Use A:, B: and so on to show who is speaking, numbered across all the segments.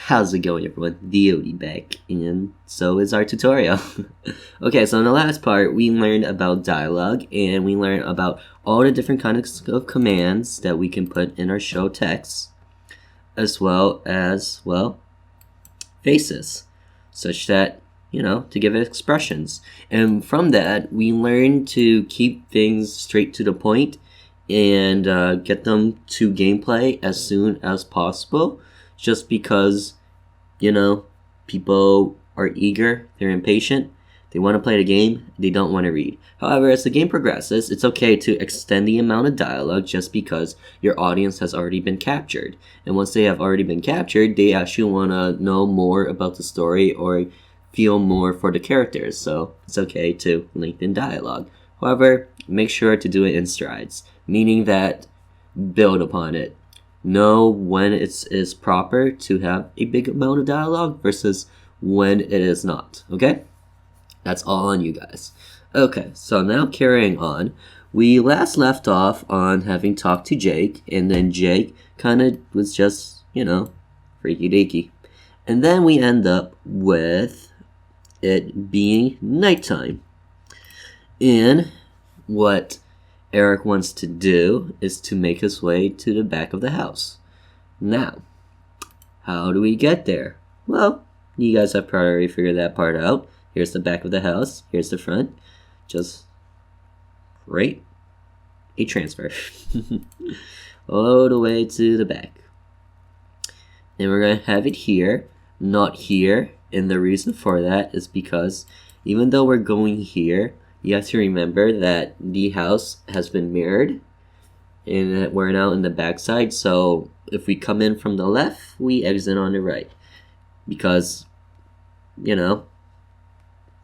A: How's it going, everyone? TheOdie back, and so is our tutorial. Okay, so in the last part, we learned about dialogue, and we learned about all the different kinds of commands that we can put in our show text, as well as, well, faces, such that, to give it expressions. And from that, we learned to keep things straight to the point and get them to gameplay as soon as possible. Just because, people are eager, they're impatient, they want to play the game, they don't want to read. However, as the game progresses, it's okay to extend the amount of dialogue just because your audience has already been captured. And once they have already been captured, they actually want to know more about the story or feel more for the characters. So it's okay to lengthen dialogue. However, make sure to do it in strides, meaning that build upon it. Know when it is proper to have a big amount of dialogue versus when it is not, okay? That's all on you guys. Okay, so now carrying on, we last left off on having talked to Jake, and then Jake kind of was just, freaky deaky. And then we end up with it being nighttime. And what Eric wants to do is to make his way to the back of the house. Now, how do we get there? Well, you guys have probably figured that part out. Here's the back of the house. Here's the front. Just create a transfer all the way to the back. And we're going to have it here, not here. And the reason for that is because even though we're going here, you have to remember that the house has been mirrored and that we're now in the backside. So if we come in from the left, we exit on the right. Because,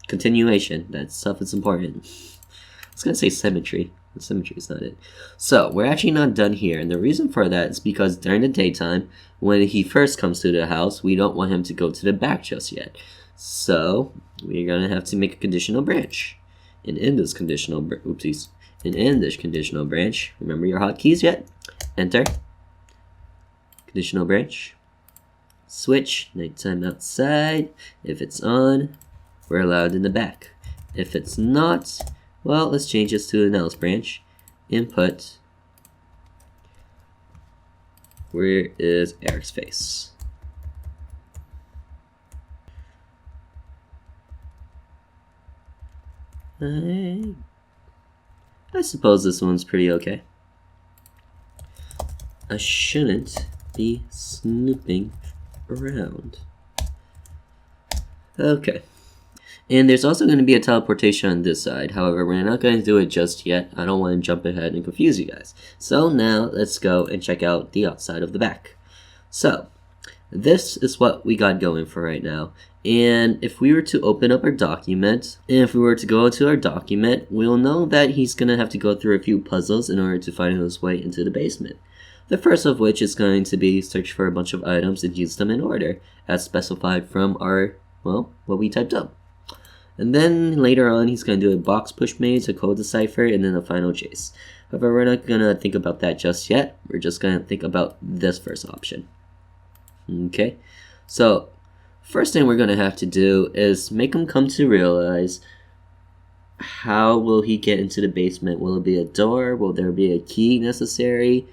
A: continuation. That stuff is important. I was going to say symmetry. But symmetry is not it. So we're actually not done here. And the reason for that is because during the daytime, when he first comes to the house, we don't want him to go to the back just yet. So we're going to have to make a conditional branch. And in this conditional branch, remember your hotkeys yet? Enter. Conditional branch. Switch. Nighttime outside. If it's on, we're allowed in the back. If it's not, well, let's change this to an else branch. Input. Where is Eric's face? I suppose this one's pretty okay. I shouldn't be snooping around. Okay. And there's also going to be a teleportation on this side. However, we're not going to do it just yet. I don't want to jump ahead and confuse you guys. So now let's go and check out the outside of the back. So this is what we got going for right now. And if we were to open up our document, and if we were to go into our document, we'll know that he's going to have to go through a few puzzles in order to find his way into the basement. The first of which is going to be search for a bunch of items and use them in order, as specified from our, well, what we typed up. And then later on, he's going to do a box push maze, a code decipher, and then a final chase. However, we're not going to think about that just yet. We're just going to think about this first option. Okay, so first thing we're going to have to do is make him come to realize, how will he get into the basement? Will it be a door? Will there be a key necessary?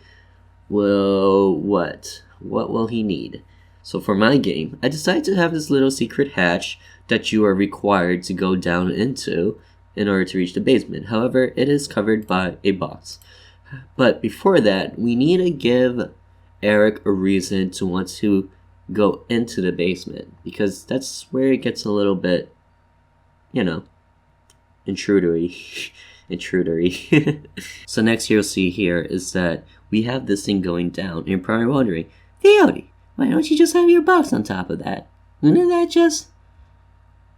A: What will he need? So for my game, I decided to have this little secret hatch that you are required to go down into in order to reach the basement. However, it is covered by a box. But before that, we need to give Eric a reason to want to go into the basement, because that's where it gets a little bit, intrudery. So next you'll see here is that we have this thing going down, and you're probably wondering, TheOdie, why don't you just have your box on top of that? Wouldn't that just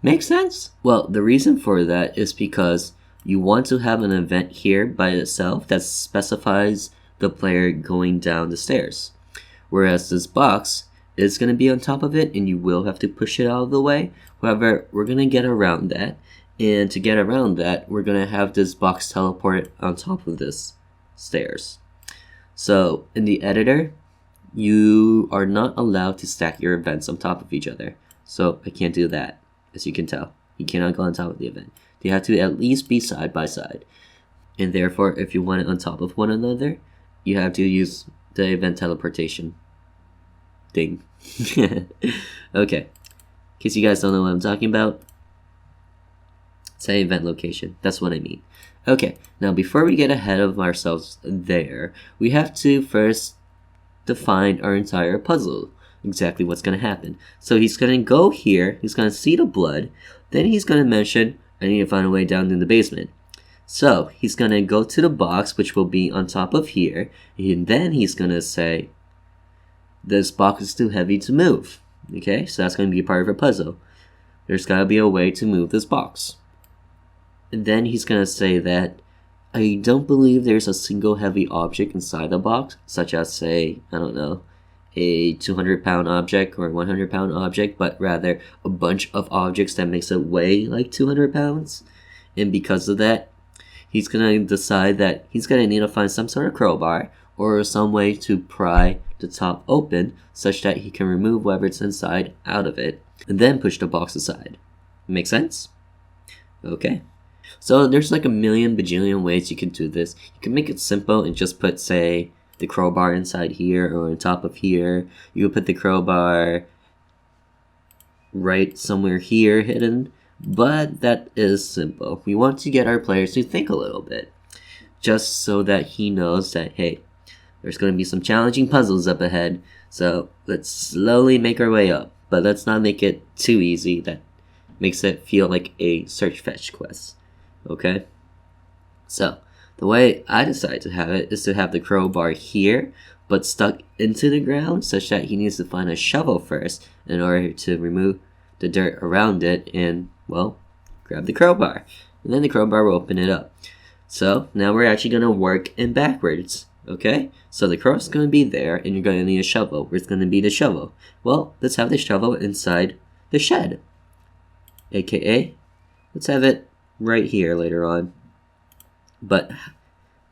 A: make sense? Well, the reason for that is because you want to have an event here by itself that specifies the player going down the stairs. Whereas this box is going to be on top of it, and you will have to push it out of the way. However, we're going to get around that. And to get around that, we're going to have this box teleport on top of this stairs. So in the editor, you are not allowed to stack your events on top of each other. So I can't do that, as you can tell. You cannot go on top of the event. They have to at least be side by side. And therefore, if you want it on top of one another, you have to use the event teleportation thing. Okay. In case you guys don't know what I'm talking about, say event location. That's what I mean. Okay, now before we get ahead of ourselves there, we have to first define our entire puzzle. Exactly what's going to happen. So he's going to go here, he's going to see the blood, then he's going to mention, I need to find a way down in the basement. So he's going to go to the box, which will be on top of here, and then he's going to say, this box is too heavy to move. Okay, so that's going to be part of our puzzle. There's got to be a way to move this box. And then he's going to say that, I don't believe there's a single heavy object inside the box, such as, say, I don't know, a 200-pound object or a 100-pound object, but rather a bunch of objects that makes it weigh like 200 pounds. And because of that, he's going to decide that he's going to need to find some sort of crowbar or some way to pry the top open such that he can remove whatever's inside out of it and then push the box aside. Make sense? Okay. So there's like a million bajillion ways you can do this. You can make it simple and just put, say, the crowbar inside here or on top of here. You can put the crowbar right somewhere here hidden, but that is simple. We want to get our players to think a little bit, just so that he knows that, hey, there's going to be some challenging puzzles up ahead, so let's slowly make our way up, but let's not make it too easy. That makes it feel like a search fetch quest. Okay? So, the way I decided to have it is to have the crowbar here, but stuck into the ground, such that he needs to find a shovel first in order to remove the dirt around it and, well, grab the crowbar. And then the crowbar will open it up. So, now we're actually going to work in backwards. Okay? So the crow's going to be there, and you're going to need a shovel. Where's going to be the shovel? Well, let's have the shovel inside the shed. AKA, let's have it right here later on. But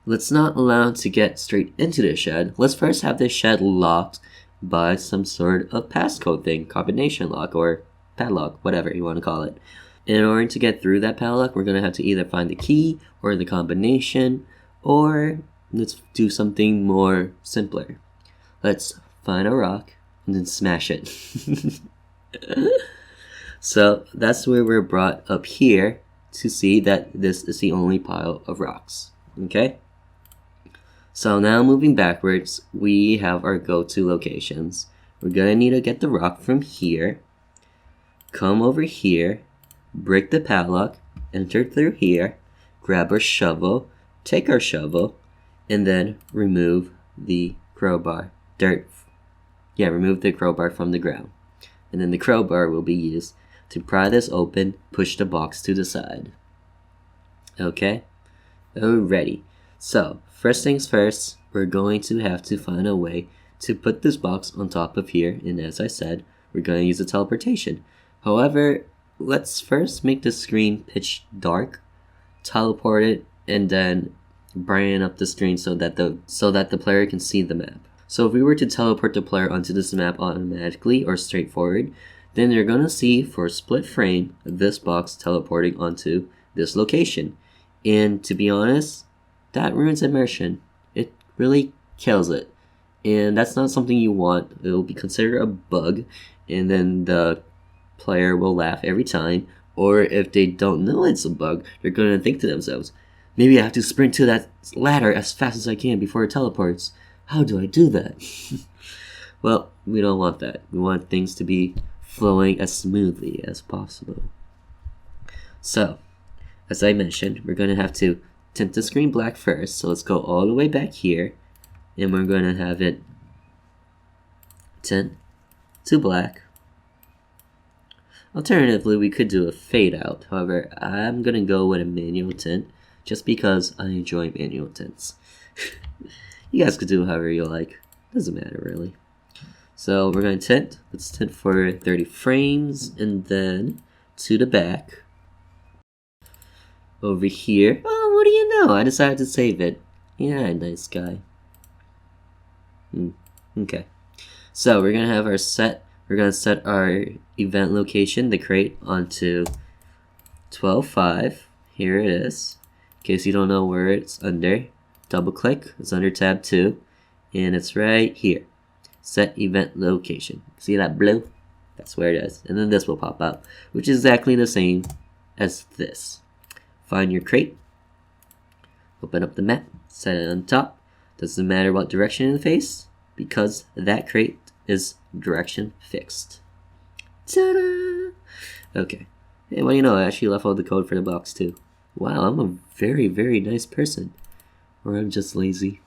A: let's not allow it to get straight into the shed. Let's first have the shed locked by some sort of passcode thing, combination lock or padlock, whatever you want to call it. In order to get through that padlock, we're going to have to either find the key or the combination, or let's do something more simpler. Let's find a rock and then smash it. So that's where we're brought up here to see that this is the only pile of rocks. Okay? So now moving backwards, we have our go-to locations. We're going to need to get the rock from here, come over here, break the padlock, enter through here, grab our shovel, take our shovel, and then remove the crowbar. Remove the crowbar from the ground. And then the crowbar will be used to pry this open, push the box to the side. Okay? Alrighty. So, first things first, we're going to have to find a way to put this box on top of here, and as I said, we're going to use a teleportation. However, let's first make the screen pitch dark, teleport it, and then brighten up the screen so that the player can see the map. So if we were to teleport the player onto this map automatically or straightforward, then they're going to see for a split frame this box teleporting onto this location. And to be honest, that ruins immersion. It really kills it. And that's not something you want. It will be considered a bug, and then the player will laugh every time. Or if they don't know it's a bug, they're going to think to themselves, maybe I have to sprint to that ladder as fast as I can before it teleports. How do I do that? Well, we don't want that. We want things to be flowing as smoothly as possible. So, as I mentioned, we're going to have to tint the screen black first. So let's go all the way back here, and we're going to have it tint to black. Alternatively, we could do a fade out. However, I'm going to go with a manual tint just because I enjoy manual tints. You guys could do however you like. Doesn't matter really. So we're going to tint. Let's tint for 30 frames, and then to the back. Over here. Oh, what do you know? I decided to save it. Yeah, nice guy. Okay. So we're gonna have our we're gonna set our event location, the crate, onto 12.5. Here it is. In case you don't know where it's under, double click. It's under tab 2, and it's right here. Set event location. See that blue? That's where it is. And then this will pop up, which is exactly the same as this. Find your crate. Open up the map. Set it on top. Doesn't matter what direction it faces, because that crate is direction fixed. Ta-da! Okay. Hey, what do you know? I actually left all the code for the box too. Wow, I'm a very, very nice person. Or I'm just lazy.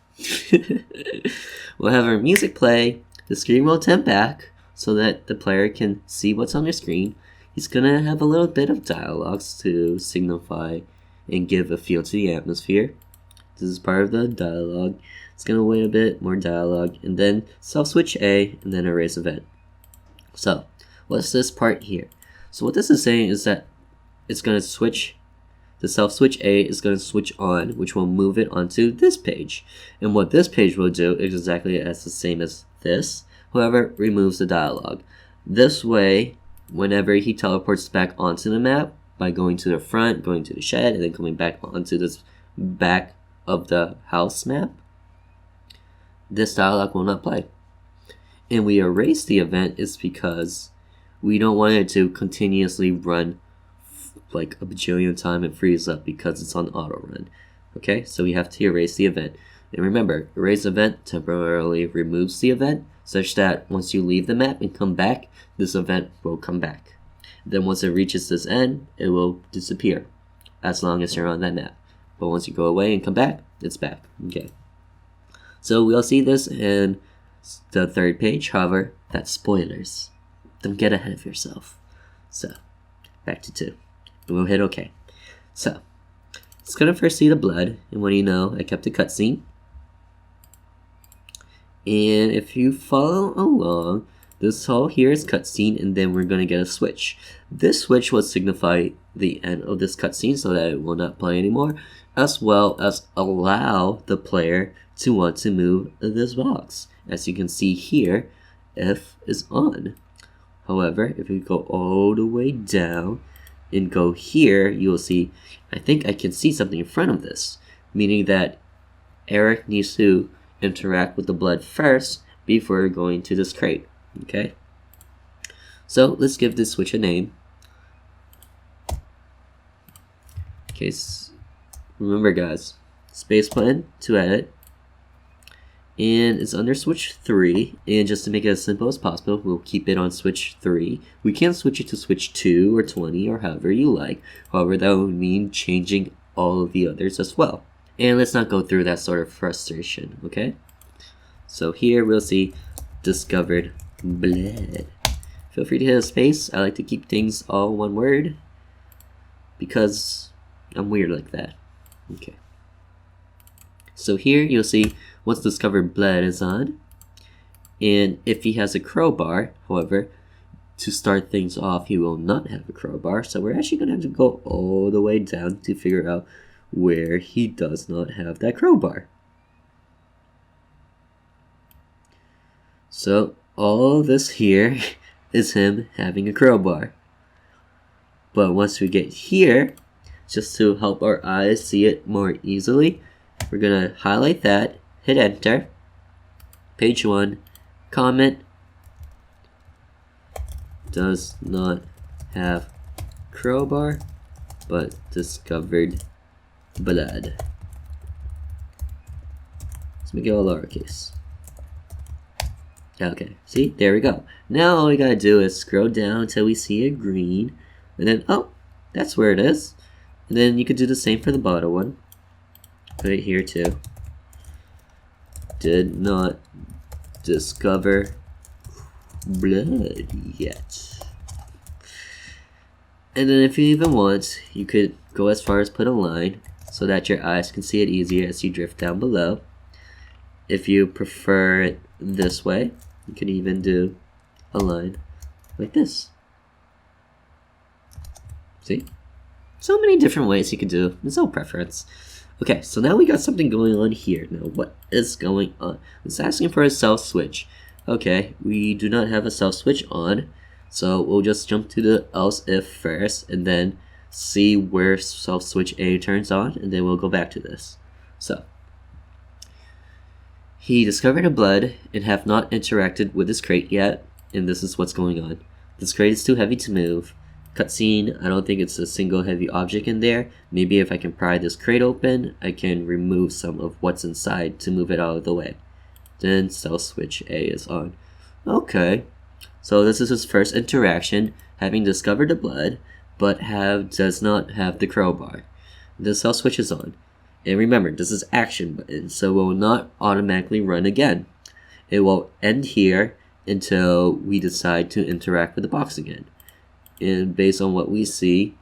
A: We'll have our music play. The screen will temp back so that the player can see what's on the screen. He's gonna have a little bit of dialogues to signify and give a feel to the atmosphere. This is part of the dialogue. It's gonna wait a bit, more dialogue, and then self-switch A, and then erase event. So, what's this part here? So what this is saying is that it's gonna switch, the self-switch A is gonna switch on, which will move it onto this page. And what this page will do is exactly as the same as this, however, removes the dialogue. This way, whenever he teleports back onto the map, by going to the front, going to the shed, and then coming back onto this back of the house map, this dialogue will not play. And we erase the event is because we don't want it to continuously run like a bajillion time and freeze up because it's on auto run. Okay, so we have to erase the event. And remember, erase event temporarily removes the event such that once you leave the map and come back, this event will come back. Then once it reaches this end, it will disappear as long as you're on that map. But once you go away and come back, it's back. Okay. So we'll see this in the third page. However, that's spoilers. Don't get ahead of yourself. So, back to 2. And we'll hit OK. So, it's gonna first see the blood. And what do you know? I kept a cutscene. And if you follow along, this whole here is cutscene, and then we're gonna get a switch. This switch will signify the end of this cutscene so that it will not play anymore, as well as allow the player to want to move this box. As you can see here, F is on. However, if we go all the way down and go here, you will see, I think I can see something in front of this, meaning that Eric needs to interact with the blood first before going to this crate. Okay, so let's give this switch a name. Okay, remember guys, space button to edit, and it's under switch 3, and just to make it as simple as possible, we'll keep it on switch 3. We can switch it to switch 2 or 20 or however you like. However, that would mean changing all of the others as well. And let's not go through that sort of frustration, okay? So here we'll see discovered blood. Feel free to hit a space. I like to keep things all one word because I'm weird like that. Okay. So here you'll see once discovered blood is on, and if he has a crowbar, however, to start things off, he will not have a crowbar. So we're actually gonna have to go all the way down to figure out where he does not have that crowbar. So all this here is him having a crowbar. But once we get here, just to help our eyes see it more easily, we're gonna highlight that, hit enter, page 1, comment, does not have crowbar, but discovered blood. Let's make it all lowercase. Okay, see, there we go. Now all we gotta do is scroll down until we see a green, and then, oh, that's where it is. And then you could do the same for the bottom one. Put it here too. Did not discover blood yet. And then if you even want, you could go as far as put a line so that your eyes can see it easier as you drift down below. If you prefer it this way, you can even do a line like this. See? So many different ways you could do. It's all preference. Okay, so now we got something going on here. Now, what is going on? It's asking for a self switch. Okay, we do not have a self switch on, so we'll just jump to the else if first and then see where self switch A turns on, and then we'll go back to this. So he discovered a blood and have not interacted with this crate yet, and this is what's going on. This crate is too heavy to move. Cutscene, I don't think it's a single heavy object in there. Maybe if I can pry this crate open, I can remove some of what's inside to move it out of the way. Then self switch A is on. Okay, so this is his first interaction, having discovered the blood, but does not have the crowbar. The self switch is on. And remember, this is action button, so it will not automatically run again. It will end here until we decide to interact with the box again. And based on what we see,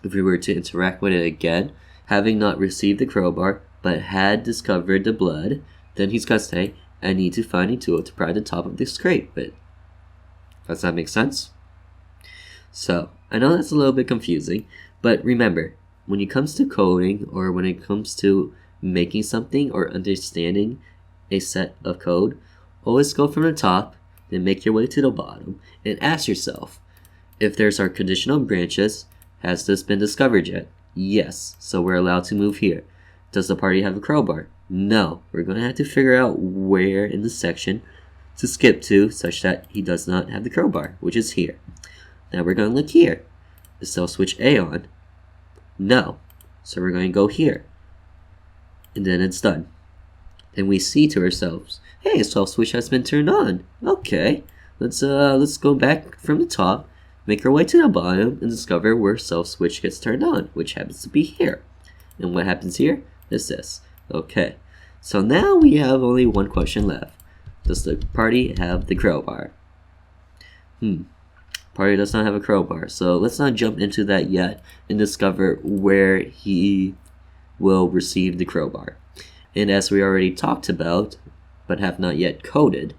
A: if we were to interact with it again, having not received the crowbar, but had discovered the blood, then he's gonna say, I need to find a tool to pry the top of this crate with. Does that make sense? So, I know that's a little bit confusing, but remember, when it comes to coding, or when it comes to making something or understanding a set of code, always go from the top, then make your way to the bottom, and ask yourself, if there's our conditional branches, has this been discovered yet? Yes, so we're allowed to move here. Does the party have a crowbar? No, we're going to have to figure out where in the section to skip to such that he does not have the crowbar, which is here. Now we're going to look here. Is self switch A on? No, so we're going to go here. And then it's done. Then we see to ourselves, hey, self switch has been turned on. Okay, let's go back from the top, make our way to the bottom, and discover where self switch gets turned on, which happens to be here. And what happens here is this. Okay, so now we have only one question left. Does the party have the crowbar? Party does not have a crowbar, so let's not jump into that yet and discover where he will receive the crowbar. And as we already talked about, but have not yet coded,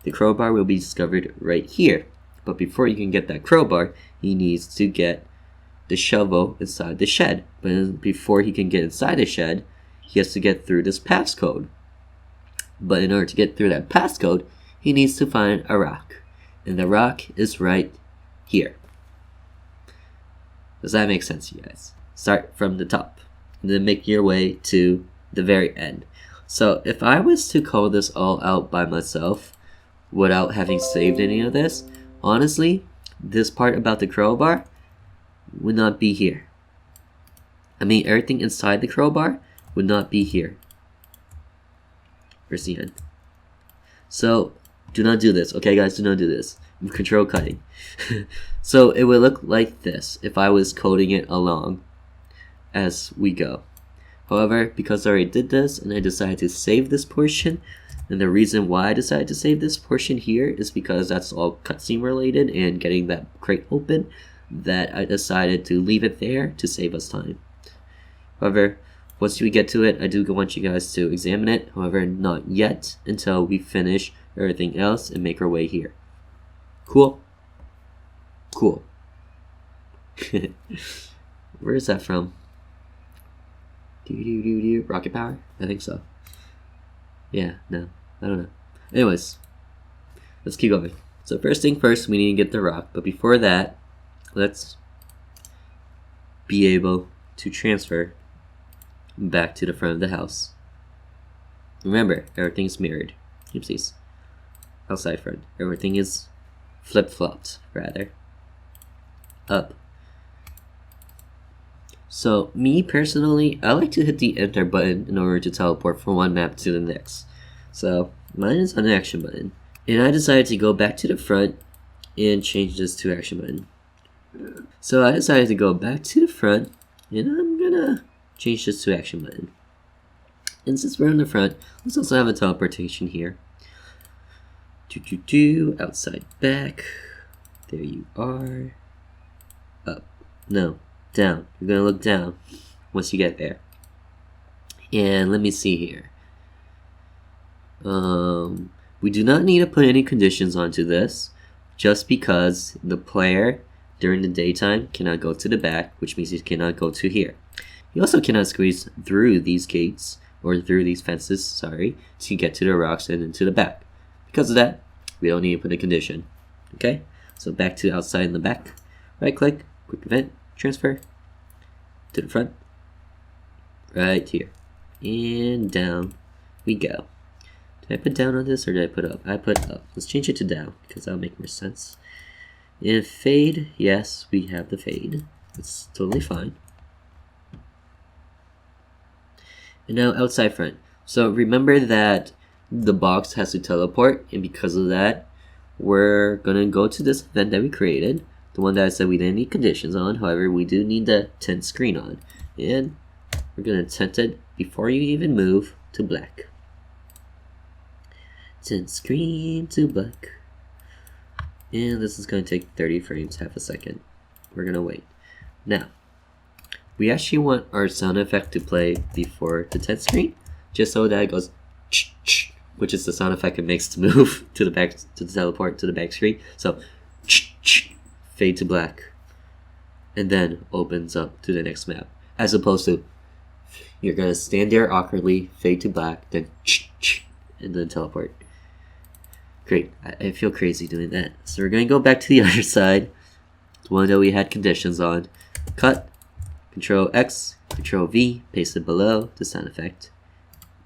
A: the crowbar will be discovered right here. But before you can get that crowbar, he needs to get the shovel inside the shed. But before he can get inside the shed, he has to get through this passcode. But in order to get through that passcode, he needs to find a rock. And the rock is right here. Does that make sense, you guys? Start from the top, and then make your way to the very end. So if I was to code this all out by myself, without having saved any of this, honestly, this part about the crowbar would not be here. I mean, everything inside the crowbar would not be here. Where's the end? So, do not do this. Okay, guys, do not do this. I'm control cutting. So, it would look like this if I was coding it along as we go. However, because I already did this and I decided to save this portion, and the reason why I decided to save this portion here is because that's all cutscene related and getting that crate open, that I decided to leave it there to save us time. However, once we get to it, I do want you guys to examine it. However, not yet until we finish everything else and make our way here. Cool? Cool. Where is that from? Rocket power? I think so. Yeah, no, I don't know. Anyways, let's keep going. So first thing first, we need to get the rock. But before that, let's be able to transfer back to the front of the house. Remember, everything's mirrored. Oopsies. Outside front. Everything is flip-flopped, rather. Up. So, me personally, I like to hit the enter button in order to teleport from one map to the next. So, mine is an action button. And I decided to go back to the front and change this to action button. So I decided to go back to the front, and I'm gonna change this to action button. And since we're on the front, let's also have a teleportation here. Outside back. There you are. Up. No. Down. You're gonna look down once you get there. And let me see here. We do not need to put any conditions onto this, just because the player during the daytime cannot go to the back, which means he cannot go to here. He also cannot squeeze through these gates, or through these fences, sorry, to get to the rocks and into the back, Because of that, we don't need to put a condition. Okay, so back to outside in the back. Right click, quick event, transfer to the front. Right here. And down we go. Did I put down on this or did I put up? I put up. Let's change it to down because that'll make more sense. And fade, yes, we have the fade. It's totally fine. And now outside front. So remember that the box has to teleport, and because of that, we're gonna go to this event that we created, the one that I said we didn't need conditions on. However, we do need the tint screen on, and we're gonna tint it before you even move to black. Tint screen to black. And this is going to take 30 frames, half a second. We're going to wait. Now, we actually want our sound effect to play before the tint screen, just so that it goes ch ch, which is the sound effect it makes to move to the back, to teleport to the back screen. So ch ch, fade to black, and then opens up to the next map. As opposed to you're going to stand there awkwardly, fade to black, then ch ch, and then teleport. Great, I feel crazy doing that. So we're going to go back to the other side, the one that we had conditions on. Cut, Control X, Control V, paste it below the sound effect.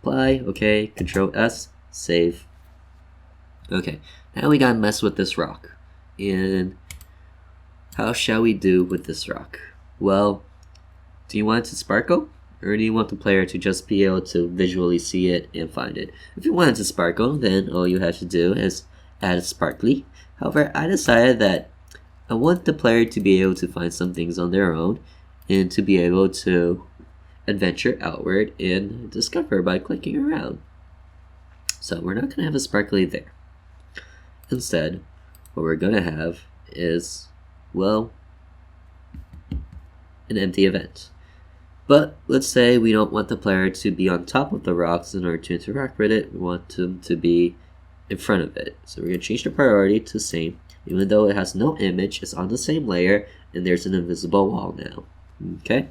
A: Apply, okay, Control S, save. Okay, now we gotta mess with this rock. And how shall we do with this rock? Well, do you want it to sparkle? Or do you want the player to just be able to visually see it and find it? If you want it to sparkle, then all you have to do is add a sparkly. However, I decided that I want the player to be able to find some things on their own and to be able to adventure outward and discover by clicking around. So we're not going to have a sparkly there. Instead, what we're going to have is, well, an empty event. But let's say we don't want the player to be on top of the rocks in order to interact with it. We want them to be in front of it. So we're going to change the priority to same. Even though it has no image, it's on the same layer, and there's an invisible wall now. Okay?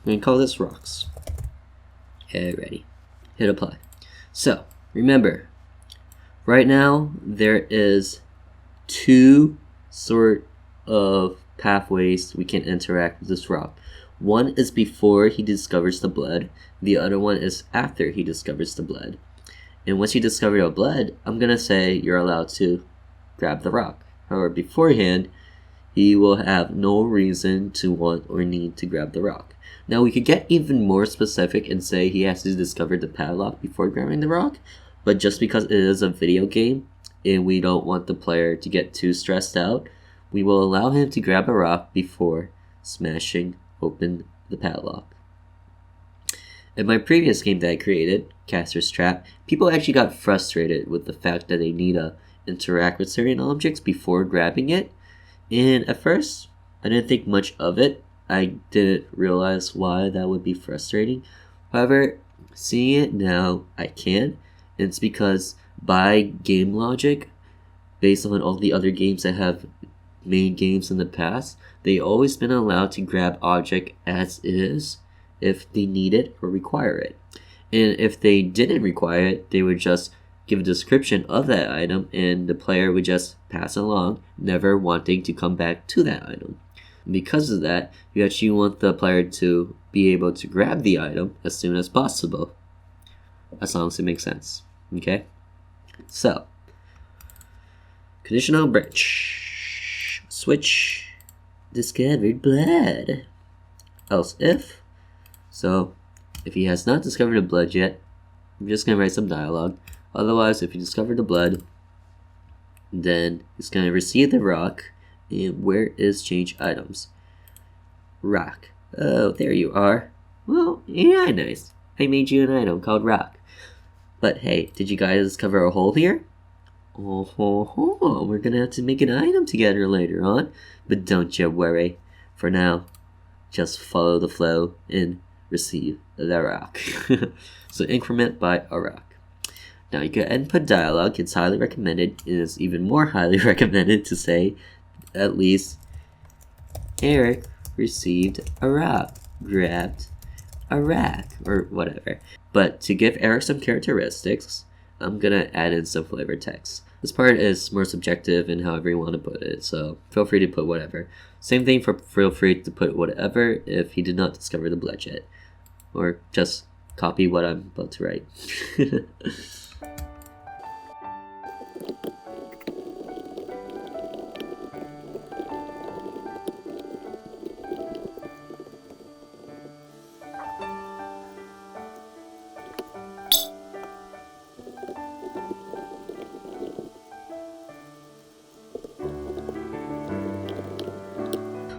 A: We're going to call this rocks. Okay, ready. Hit apply. So, remember, right now there is two sort of pathways we can interact with this rock. One is before he discovers the blood. The other one is after he discovers the blood. And once you discover the blood, I'm going to say you're allowed to grab the rock. However, beforehand, he will have no reason to want or need to grab the rock. Now, we could get even more specific and say he has to discover the padlock before grabbing the rock. But just because it is a video game and we don't want the player to get too stressed out, we will allow him to grab a rock before smashing open the padlock. In my previous game that I created, Caster's Trap, people actually got frustrated with the fact that they need to interact with certain objects before grabbing it. And at first, I didn't think much of it. I didn't realize why that would be frustrating. However, seeing it now, I can. And it's because by game logic, based on all the other games that have made games in the past, they always been allowed to grab object as is if they need it or require it. And if they didn't require it, they would just give a description of that item and the player would just pass along, never wanting to come back to that item. And because of that, you actually want the player to be able to grab the item as soon as possible, as long as it makes sense. Okay? So, conditional branch. Switch discovered blood. Else if. So, if he has not discovered the blood yet, I'm just going to write some dialogue. Otherwise, if he discovered the blood, then he's going to receive the rock. And where is change items? Rock. Oh, there you are. Well, yeah, nice. I made you an item called rock. But hey, did you guys discover a hole here? Oh, we're gonna have to make an item together later on. But don't you worry. For now, just follow the flow and receive the rock. So increment by a rock. Now you can input dialogue. It's highly recommended. It is even more highly recommended to say at least Eric received a rock, grabbed a rock, or whatever. But to give Eric some characteristics, I'm gonna add in some flavor text. This part is more subjective in however you want to put it, so feel free to put whatever. Same thing for feel free to put whatever if he did not discover the blood yet. Or just copy what I'm about to write.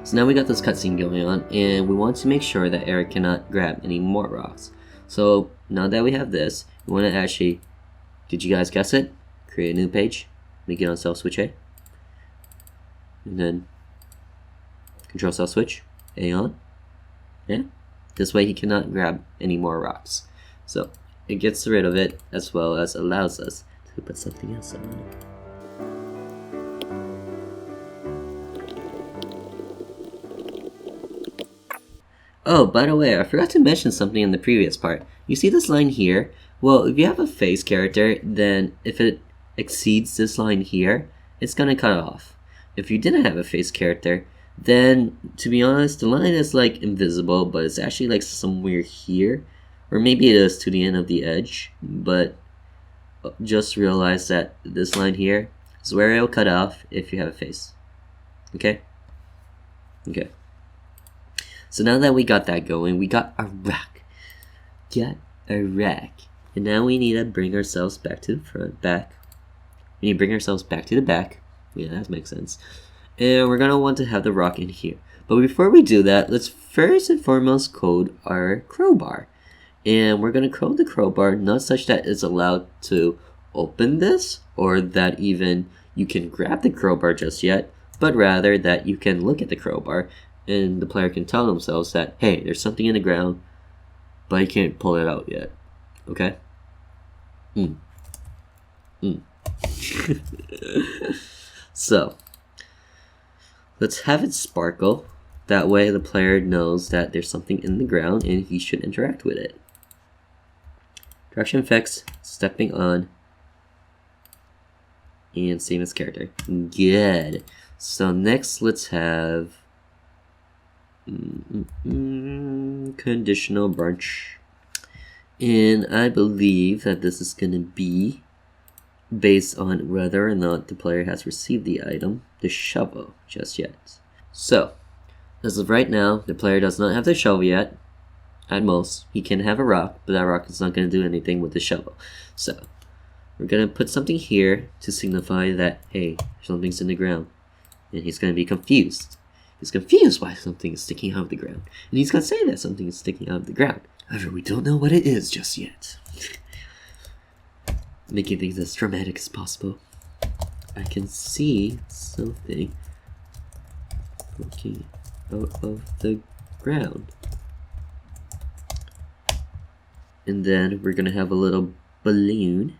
A: So now we got this cutscene going on, and we want to make sure that Eric cannot grab any more rocks. So now that we have this, we want to actually, did you guys guess it? Create a new page, make it on self switch A, and then control self switch A on. Yeah, this way he cannot grab any more rocks. So it gets rid of it as well as allows us to put something else on it. Oh, by the way, I forgot to mention something in the previous part. You see this line here? Well, if you have a face character, then if it exceeds this line here, it's gonna cut it off. If you didn't have a face character, then, to be honest, the line is like invisible, but it's actually like somewhere here. Or maybe it is to the end of the edge, but just realize that this line here is where it'll cut off if you have a face. Okay? Okay. So now that we got that going, we got a rack. Get a rack. And now we need to bring ourselves back to the front, back. We need to bring ourselves back to the back. Yeah, that makes sense. And we're going to want to have the rock in here. But before we do that, let's first and foremost code our crowbar. And we're going to code the crowbar not such that it's allowed to open this, or that even you can grab the crowbar just yet, but rather that you can look at the crowbar and the player can tell themselves that, hey, there's something in the ground, but you can't pull it out yet. Okay? So, let's have it sparkle. That way the player knows that there's something in the ground and he should interact with it. Direction effects, stepping on, and same as character. Good. So next let's have conditional branch, and I believe that this is going to be based on whether or not the player has received the item, the shovel, just yet. So as of right now, the player does not have the shovel yet. At most, he can have a rock, but that rock is not going to do anything with the shovel. So we're going to put something here to signify that, hey, something's in the ground, and he's going to be confused. He's confused why something is sticking out of the ground. And he's going to say that something is sticking out of the ground. However, we don't know what it is just yet. Making things as dramatic as possible. I can see something poking out of the ground. And then we're going to have a little balloon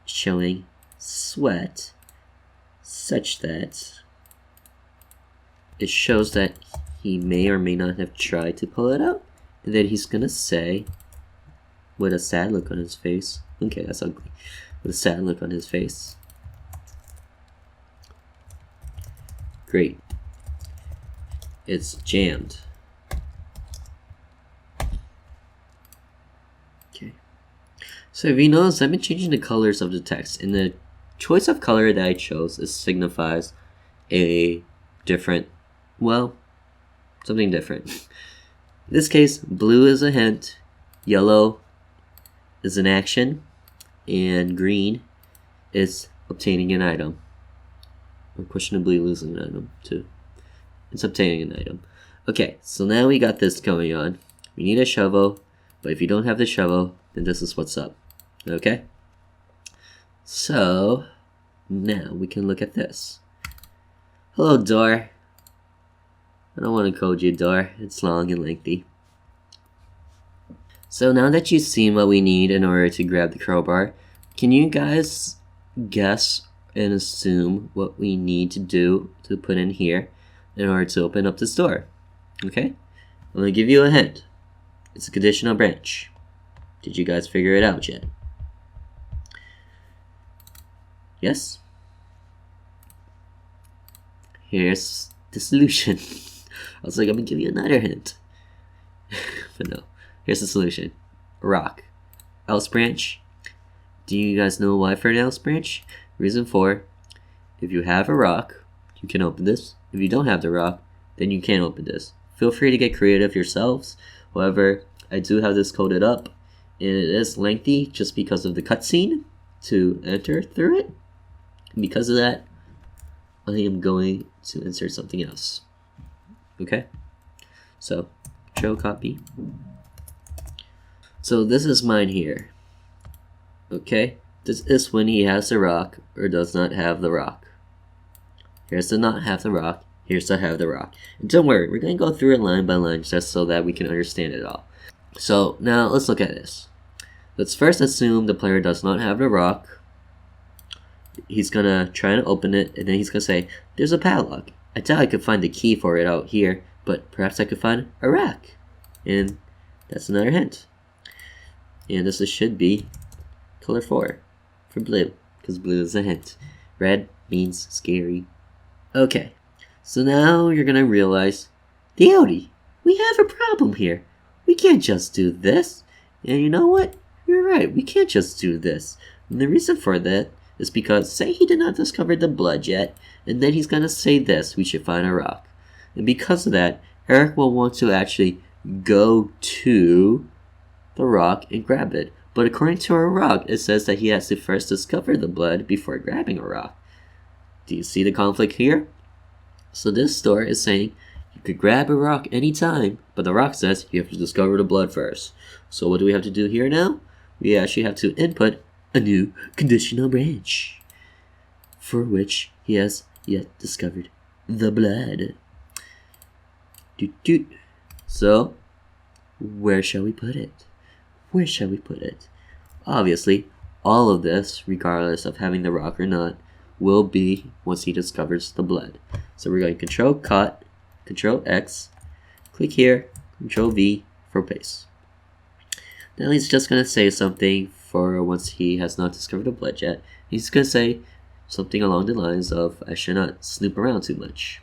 A: showing sweat such that it shows that he may or may not have tried to pull it out. And then he's gonna say, with a sad look on his face, okay, that's ugly, with a sad look on his face, great, it's jammed. Okay, so if you notice, I've been changing the colors of the text, and the choice of color that I chose signifies a different, well, something different. In this case, blue is a hint, yellow is an action, and green is obtaining an item. Or questionably losing an item, too. It's obtaining an item. Okay, so now we got this going on. We need a shovel, but if you don't have the shovel, then this is what's up. Okay? So, now we can look at this. Hello, door. I don't want to code you, door. It's long and lengthy. So now that you've seen what we need in order to grab the crowbar, can you guys guess and assume what we need to do to put in here in order to open up this door? Okay? I'm going to give you a hint. It's a conditional branch. Did you guys figure it out yet? Yes? Here's the solution. I was like, I'm gonna give you another hint. But no. Here's the solution. A rock. Else branch. Do you guys know why for an else branch? Reason 4. If you have a rock, you can open this. If you don't have the rock, then you can't open this. Feel free to get creative yourselves. However, I do have this coded up, and it is lengthy just because of the cutscene to enter through it. And because of that, I am going to insert something else. Okay? So, Control copy. So this is mine here. Okay? This is when he has the rock or does not have the rock. Here's to not have the rock. Here's to have the rock. And don't worry, we're going to go through it line by line just so that we can understand it all. So now let's look at this. Let's first assume the player does not have the rock. He's going to try to open it, and then he's going to say, there's a padlock. I doubt I could find the key for it out here, but perhaps I could find a rock. And that's another hint. And this should be color 4 for blue, because blue is a hint. Red means scary. Okay, so now you're going to realize, TheOdie, we have a problem here. We can't just do this. And you know what? You're right, we can't just do this. And the reason for that is because, say he did not discover the blood yet, and then he's going to say this, we should find a rock. And because of that, Eric will want to actually go to the rock and grab it. But according to our rock, it says that he has to first discover the blood before grabbing a rock. Do you see the conflict here? So this store is saying you could grab a rock anytime, but the rock says you have to discover the blood first. So what do we have to do here now? We actually have to input a new conditional branch, for which he has yet discovered the blood. So, where shall we put it? Where shall we put it? Obviously, all of this, regardless of having the rock or not, will be once he discovers the blood. So we're going Control Cut, Control X, click here, Control V for paste. Now he's just going to say something for once he has not discovered the blood yet. He's going to say something along the lines of, I should not snoop around too much.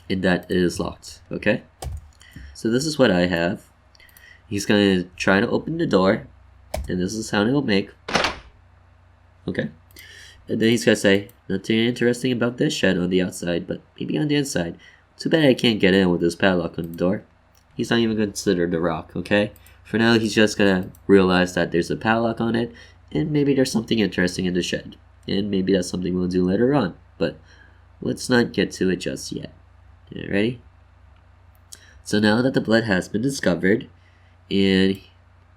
A: And that is locked, okay? So this is what I have. He's going to try to open the door, and this is the sound it will make. Okay? And then he's going to say, nothing interesting about this shed on the outside, but maybe on the inside. Too bad I can't get in with this padlock on the door. He's not even going to consider the rock, okay? For now, he's just going to realize that there's a padlock on it, and maybe there's something interesting in the shed. And maybe that's something we'll do later on. But let's not get to it just yet. Yeah, ready? So now that the blood has been discovered, and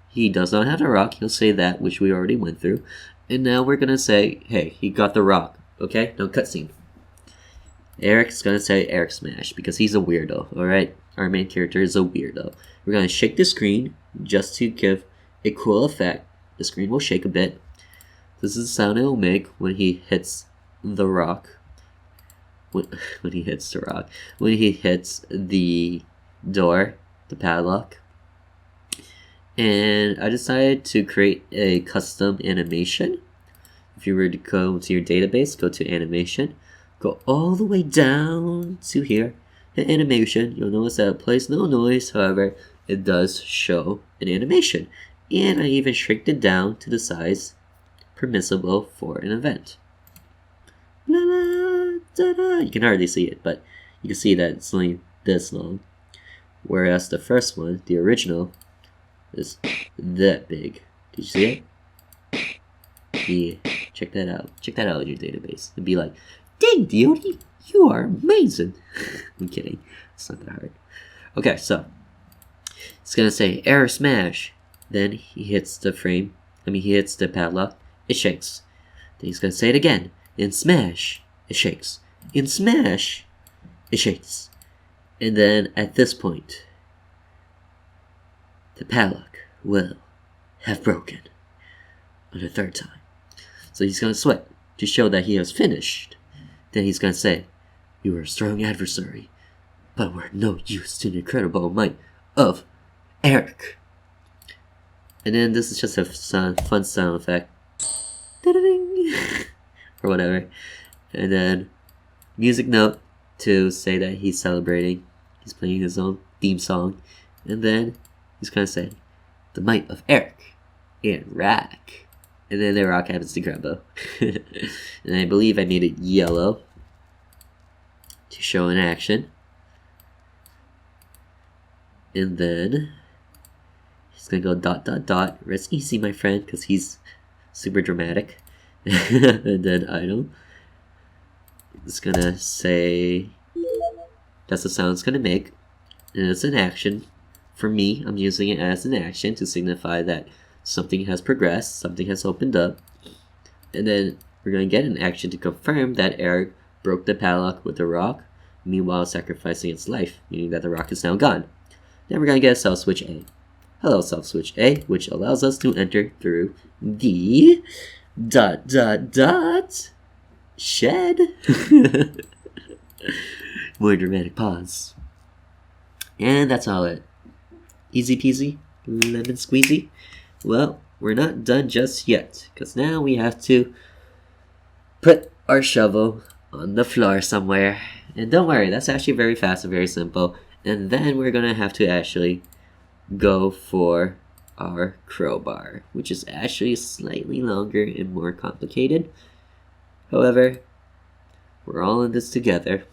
A: he does not have the rock, he'll say that, which we already went through. And now we're going to say, hey, he got the rock. Okay? No cutscene. Eric's going to say Eric Smash, because he's a weirdo, alright? Our main character is a weirdo. We're going to shake the screen, just to give a cool effect. The screen will shake a bit. This is the sound it will make when he hits the rock. When he hits the rock. When he hits the door, the padlock. And I decided to create a custom animation. If you were to go to your database, go to animation, go all the way down to here, hit animation. You'll notice that it plays no noise, however, it does show an animation. And I even shrinked it down to the size permissible for an event. La, la, da, da. You can hardly see it, but you can see that it's only this long. Whereas the first one, the original, is that big. Did you see it? Yeah, check that out. Check that out in your database. And be like, dang, TheOdie, you are amazing. I'm kidding. It's not that hard. Okay, so it's gonna say error smash. Then he hits the frame. He hits the padlock. It shakes. Then he's gonna say it again. In smash, it shakes. In smash, it shakes. And then at this point, the padlock will have broken on the third time. So he's going to sweat to show that he has finished. Then he's going to say, you are a strong adversary, but were no use to the incredible might of Eric. And then this is just a fun sound effect. or whatever. And then music note to say that he's celebrating. He's playing his own theme song. And then he's gonna say, the might of Eric and Rack. And then the rock happens to Grumbo. And I believe I made it yellow to show in action. And then he's gonna go dot dot dot. Rest easy, my friend, because he's super dramatic. And then item. It's gonna say that's the sound it's gonna make. And it's an action. For me, I'm using it as an action to signify that something has progressed, something has opened up. And then we're going to get an action to confirm that Eric broke the padlock with the rock, meanwhile sacrificing its life, meaning that the rock is now gone. Then we're going to get a self switch A. Hello, self switch A, which allows us to enter through the dot dot dot shed. More dramatic pause. And that's all it. Easy peasy, lemon squeezy. Well, we're not done just yet, because now we have to put our shovel on the floor somewhere. And don't worry, that's actually very fast and very simple. And then we're gonna have to actually go for our crowbar, which is actually slightly longer and more complicated. However, we're all in this together.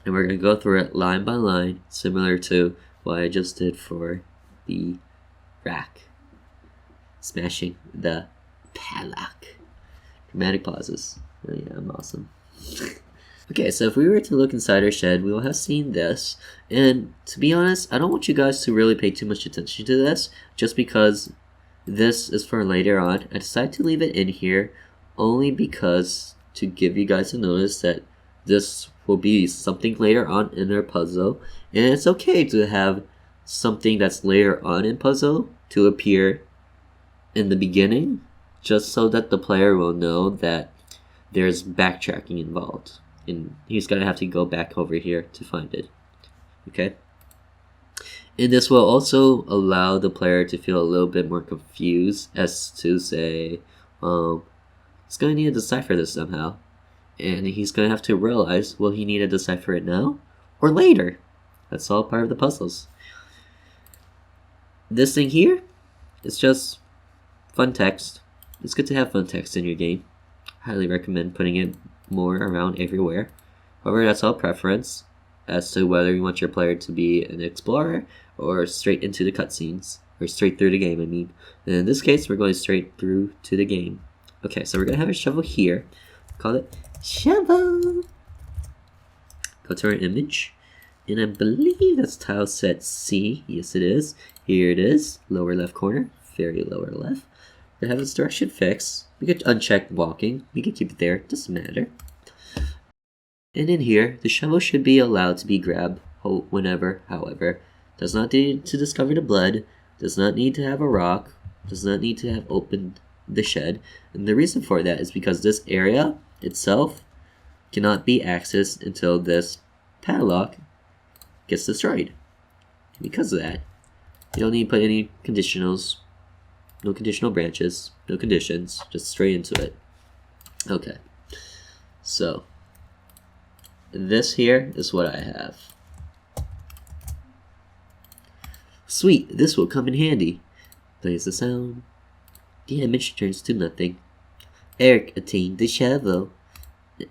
A: And we're gonna go through it line by line, similar to what I just did for the rack. Smashing the padlock. Dramatic pauses. Oh yeah, I'm awesome. Okay, so if we were to look inside our shed, we will have seen this. And to be honest, I don't want you guys to really pay too much attention to this, just because this is for later on. I decided to leave it in here only because to give you guys a notice that this will be something later on in our puzzle. And it's okay to have something that's later on in puzzle to appear in the beginning, just so that the player will know that there's backtracking involved. And he's gonna have to go back over here to find it. Okay? And this will also allow the player to feel a little bit more confused as to say, he's gonna need to decipher this somehow. And he's gonna have to realize, will he need to decipher it now or later? That's all part of the puzzles. This thing here, it's just fun text. It's good to have fun text in your game. Highly recommend putting it more around everywhere. However, that's all preference as to whether you want your player to be an explorer or straight into the cutscenes, or straight through the game, I mean. And in this case, we're going straight through to the game. Okay, so we're going to have a shovel here. Call it shovel. Go to our image. And I believe that's tile set C. Yes, it is. Here it is. Lower left corner. Very lower left. We have this direction fixed. We could uncheck walking. We could keep it there. Doesn't matter. And in here, the shovel should be allowed to be grabbed whenever, however. Does not need to discover the blood. Does not need to have a rock. Does not need to have opened the shed. And the reason for that is because this area itself cannot be accessed until this padlock gets destroyed. And because of that, you don't need to put any conditionals, no conditional branches, no conditions, just straight into it. Okay, so this here is what I have. Sweet, this will come in handy. Plays the sound. The image turns to nothing. Eric attained the shovel.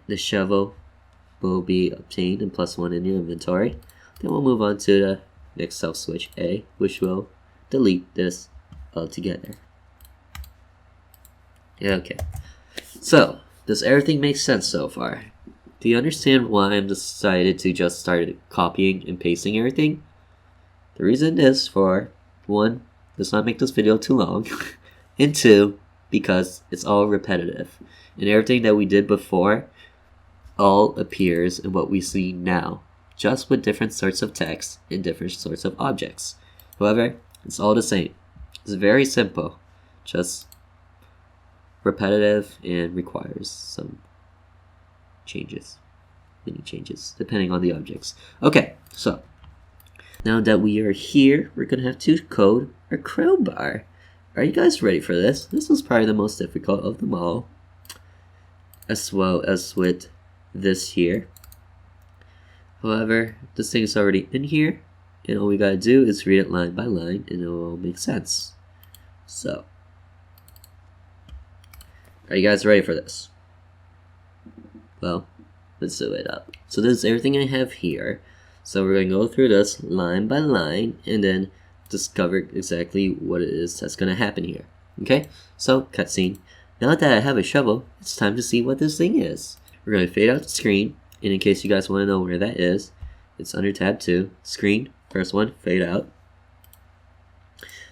A: The shovel will be obtained and +1 in your inventory. Then we'll move on to the next self switch A, which will delete this altogether. Okay, so does everything make sense so far? Do you understand why I'm decided to just start copying and pasting everything? The reason is for 1, let's not make this video too long, and 2, because it's all repetitive. And everything that we did before all appears in what we see now, just with different sorts of text and different sorts of objects. However, it's all the same. It's very simple, just repetitive and requires some changes, many changes, depending on the objects. Okay, so now that we are here, we're gonna have to code our crowbar. Are you guys ready for this? This was probably the most difficult of them all, as well as with this here. However, this thing is already in here, and all we gotta do is read it line by line, and it will all make sense. So, are you guys ready for this? Well, let's do it up. So this is everything I have here. So we're gonna go through this line by line, and then discover exactly what it is that's gonna happen here. Okay, so cutscene. Now that I have a shovel, it's time to see what this thing is. We're gonna fade out the screen, and in case you guys want to know where that is, it's under tab 2, screen, first one, fade out.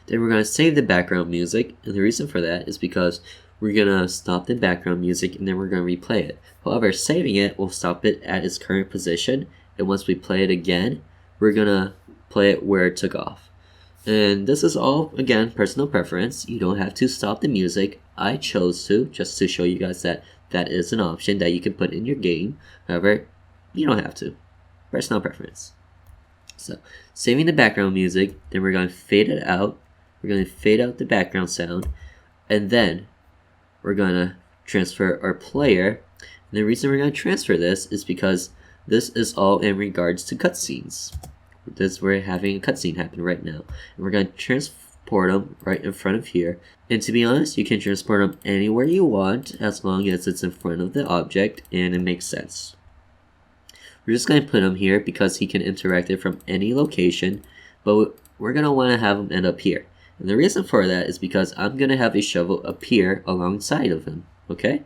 A: Then we're gonna save the background music, and the reason for that is because we're gonna stop the background music and then we're gonna replay it. However, saving it will stop it at its current position, and once we play it again, we're gonna play it where it took off. And this is all, again, personal preference. You don't have to stop the music. I chose to, just to show you guys that that is an option that you can put in your game. However, you don't have to. Personal preference. So, saving the background music, then we're going to fade it out. We're going to fade out the background sound, and then we're going to transfer our player. And the reason we're going to transfer this is because this is all in regards to cutscenes. We're having a cutscene happen right now, and we're going to transport them right in front of here. And to be honest, you can transport them anywhere you want as long as it's in front of the object and it makes sense. We're just going to put him here because he can interact it from any location, but we're going to want to have him end up here. And the reason for that is because I'm going to have a shovel appear alongside of him, okay?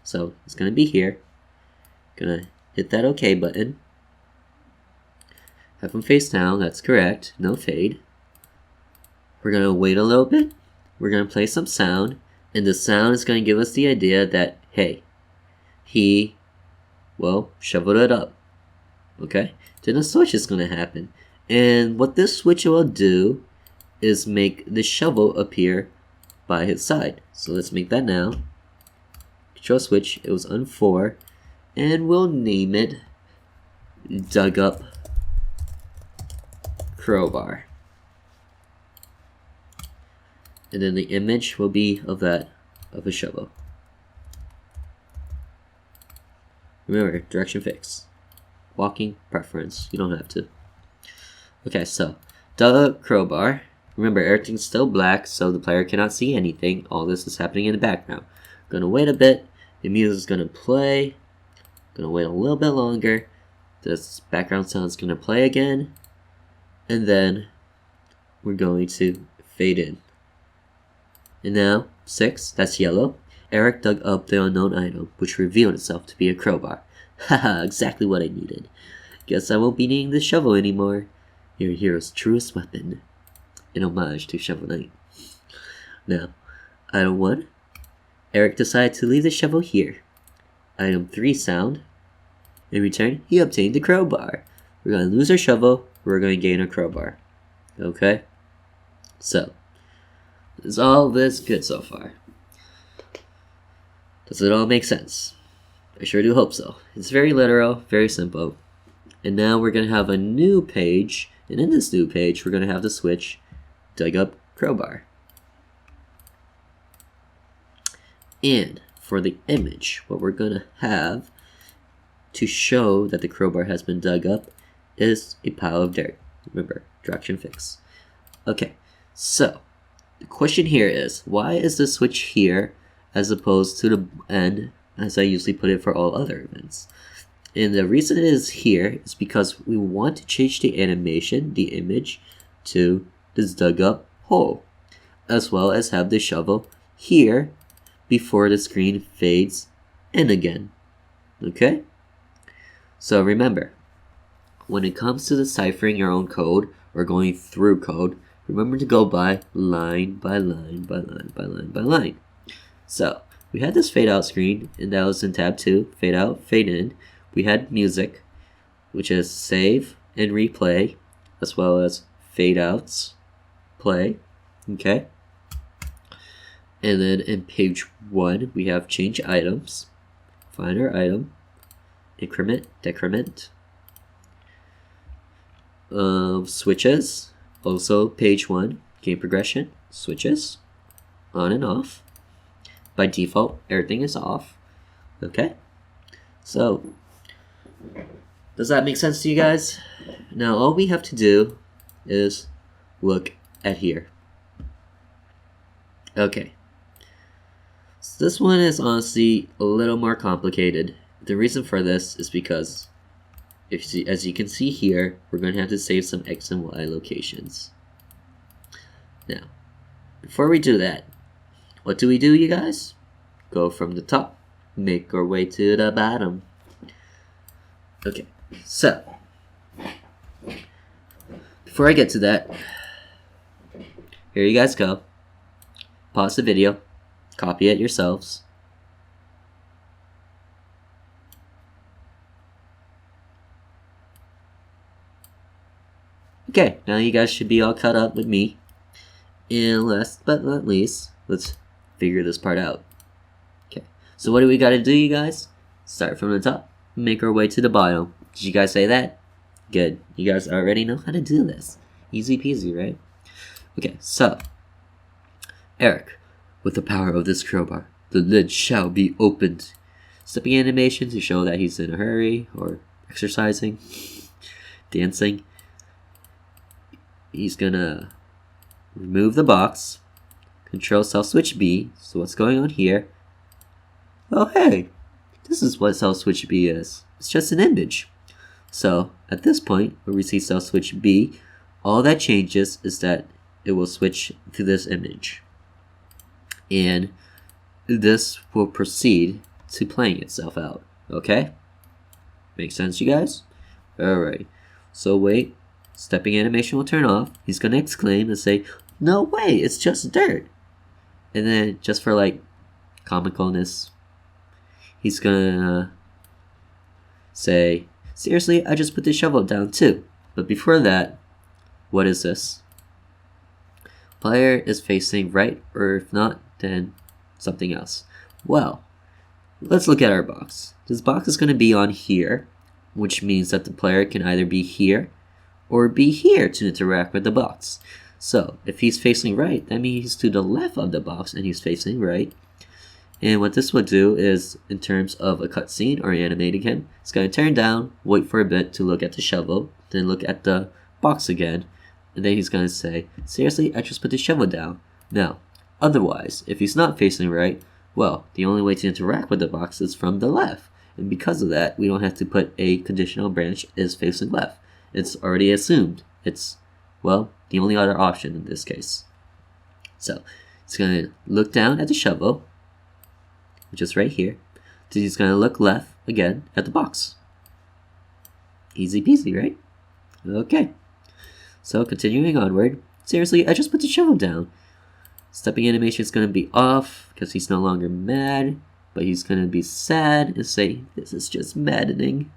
A: So it's going to be here. Going to hit that OK button. Have him face down, that's correct, no fade. We're going to wait a little bit. We're going to play some sound, and the sound is going to give us the idea that, hey, he, well, shoveled it up. Okay? Then a switch is going to happen. And what this switch will do is make the shovel appear by his side. So let's make that now. Control switch, it was on 4, and we'll name it Dug Up Crowbar. And then the image will be of a shovel. Remember, direction fix. Walking preference. You don't have to. Okay, so Dug Up Crowbar. Remember, everything's still black, so the player cannot see anything. All this is happening in the background. Gonna wait a bit. The music is gonna play. Gonna wait a little bit longer. This background sound is gonna play again. And then we're going to fade in. And now, 6, that's yellow. Eric dug up the unknown item, which revealed itself to be a crowbar. Haha, exactly what I needed. Guess I won't be needing the shovel anymore. Your hero's truest weapon. In homage to Shovel Knight. Now, item 1. Eric decided to leave the shovel here. Item 3 sound. In return, he obtained the crowbar. We're going to lose our shovel. We're going to gain a crowbar. Okay? So, is all this good so far? Does it all make sense? I sure do hope so. It's very literal, very simple. And now we're going to have a new page. And in this new page, we're going to have the switch Dug Up Crowbar. And for the image, what we're going to have to show that the crowbar has been dug up is a pile of dirt. Remember, direction fix. Okay, so the question here is, why is the switch here as opposed to the end as I usually put it for all other events? And the reason it is here is because we want to change the animation, the image, to this dug up hole, as well as have the shovel here before the screen fades in again. Okay? So remember, when it comes to deciphering your own code or going through code, remember to go by line by line by line by line by line. So we had this fade out screen, and that was in tab 2, fade out, fade in. We had music, which is save and replay, as well as fade outs, play. Okay. And then in page 1, we have change items, find our item, increment, decrement, switches, also page 1, game progression, switches, on and off. By default, everything is off. Okay? So, does that make sense to you guys? Now, all we have to do is look at here. Okay. So this one is honestly a little more complicated. The reason for this is because, as you can see here, we're going to have to save some X and Y locations. Now, before we do that, what do, you guys? Go from the top, make our way to the bottom. Okay, so, before I get to that, here you guys go. Pause the video, copy it yourselves. Okay, now you guys should be all caught up with me. And last but not least, let's figure this part out. Okay, so what do we gotta do, you guys? Start from the top, make our way to the bottom. Did you guys say that? Good, you guys already know how to do this. Easy peasy, right? Okay, so, Eric, with the power of this crowbar, the lid shall be opened. Stepping animation to show that he's in a hurry, or exercising, dancing. He's gonna remove the box, control self switch B. So what's going on here? Oh hey, this is what self switch B is. It's just an image. So at this point where we see self switch B, all that changes is that it will switch to this image. And this will proceed to playing itself out. Okay? Make sense, you guys? Alright. So wait. Stepping animation will turn off. He's gonna exclaim and say, "No way, it's just dirt." And then, just for like comicalness, he's gonna say, "Seriously, I just put the shovel down too." But before that, what is this? Player is facing right, or if not, then something else. Well, let's look at our box. This box is gonna be on here, which means that the player can either be here or be here to interact with the box. So, if he's facing right, that means he's to the left of the box and he's facing right. And what this will do is, in terms of a cutscene or animating him, it's going to turn down, wait for a bit to look at the shovel, then look at the box again, and then he's going to say, "Seriously, I just put the shovel down." Now, otherwise, if he's not facing right, well, the only way to interact with the box is from the left. And because of that, we don't have to put a conditional branch is facing left. It's already assumed. It's, well, the only other option in this case. So, it's going to look down at the shovel, which is right here. Then he's going to look left again at the box. Easy peasy, right? Okay. So, continuing onward. Seriously, I just put the shovel down. Stepping animation is going to be off because he's no longer mad, but he's going to be sad and say, "This is just maddening."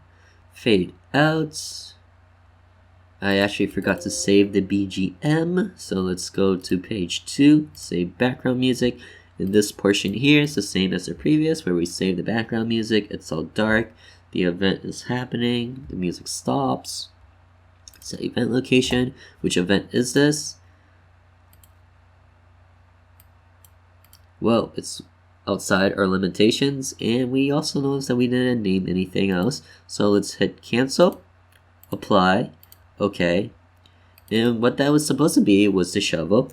A: Fade out. I actually forgot to save the BGM, so let's go to page 2, save background music. And this portion here is the same as the previous, where we save the background music. It's all dark, the event is happening, the music stops. Set event location. Which event is this? Well, it's outside our limitations, and we also notice that we didn't name anything else. So let's hit cancel, apply. Okay, and what that was supposed to be was the shovel.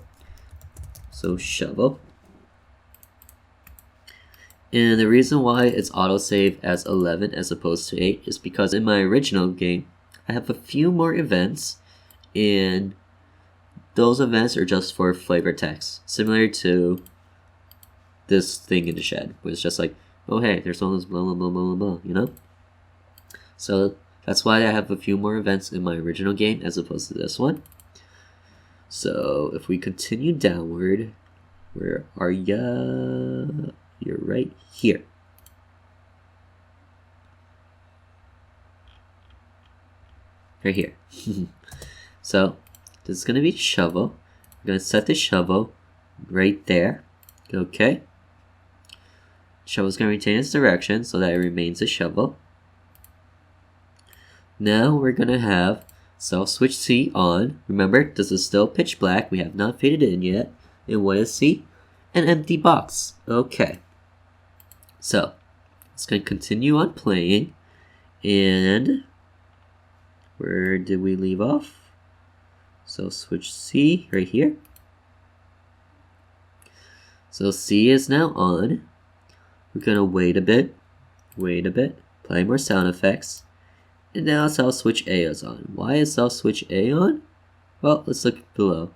A: So shovel. And the reason why it's autosave as 11 as opposed to 8 is because in my original game, I have a few more events, and those events are just for flavor text, similar to this thing in the shed, where it's just like, oh hey, there's all this blah blah blah blah blah, you know? So that's why I have a few more events in my original game as opposed to this one. So if we continue downward, where are ya? You're right here. Right here. So this is gonna be shovel. I'm gonna set the shovel right there. Okay. Shovel's gonna retain its direction so that it remains a shovel. Now we're gonna have self switch C on. Remember, this is still pitch black. We have not faded in yet. And what is C? an empty box. Okay. So, it's going to continue on playing. And where did we leave off? So switch C right here. So C is now on. We're going to wait a bit, play more sound effects. And now cell switch A is on. Why is cell switch A on? Well, let's look below.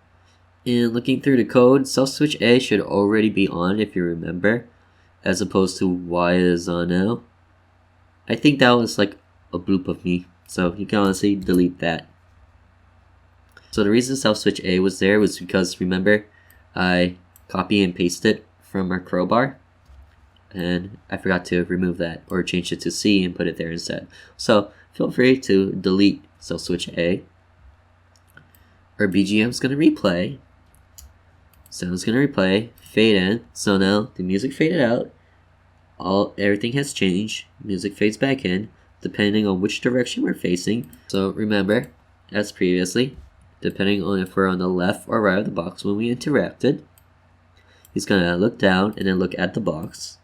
A: And looking through the code, cell switch A should already be on if you remember, as opposed to Y is on now. I think that was like a bloop of me, so you can honestly delete that. So the reason cell switch A was there was because, remember, I copy and pasted from our crowbar, and I forgot to remove that or change it to C and put it there instead. So feel free to delete cell switch A. Our BGM is going to replay. Sound's going to replay, fade in. So now the music faded out. Everything has changed. Music fades back in, depending on which direction we're facing. So remember, as previously, depending on if we're on the left or right of the box when we interacted, he's going to look down and then look at the box.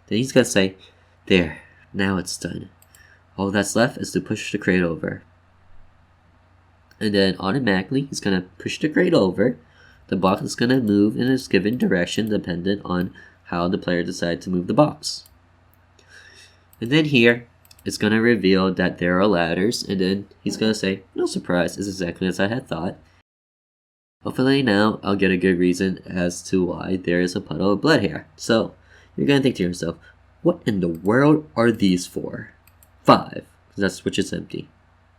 A: Then he's going to say, there, now it's done. All that's left is to push the crate over. And then automatically, he's going to push the crate over. The box is going to move in its given direction dependent on how the player decides to move the box. And then here, it's going to reveal that there are ladders, and then he's going to say, no surprise, it's exactly as I had thought. Hopefully now, I'll get a good reason as to why there is a puddle of blood here. So, you're going to think to yourself, what in the world are these for? 5, that's which is empty.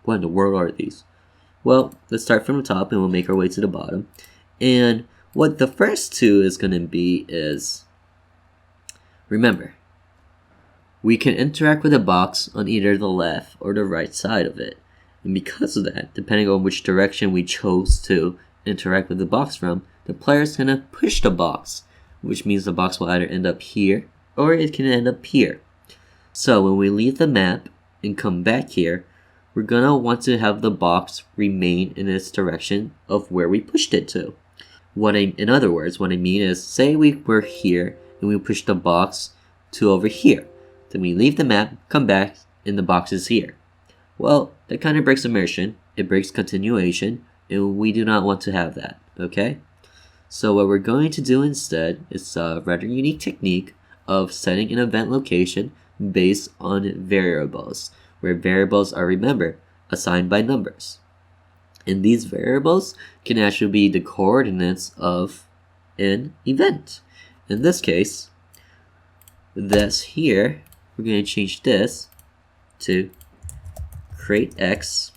A: What in the world are these? Well, let's start from the top and we'll make our way to the bottom. And what the first 2 is going to be is, remember, we can interact with a box on either the left or the right side of it. And because of that, depending on which direction we chose to interact with the box from, the player is going to push the box, which means the box will either end up here or it can end up here. So when we leave the map and come back here, we're going to want to have the box remain in its direction of where we pushed it to. In other words, what I mean is, say we were here and we push the box to over here. Then we leave the map, come back, and the box is here. Well, that kind of breaks immersion, it breaks continuation, and we do not want to have that, okay? So what we're going to do instead is a rather unique technique of setting an event location based on variables, where variables are, remember, assigned by numbers. And these variables can actually be the coordinates of an event. In this case, this here, we're going to change this to crate x.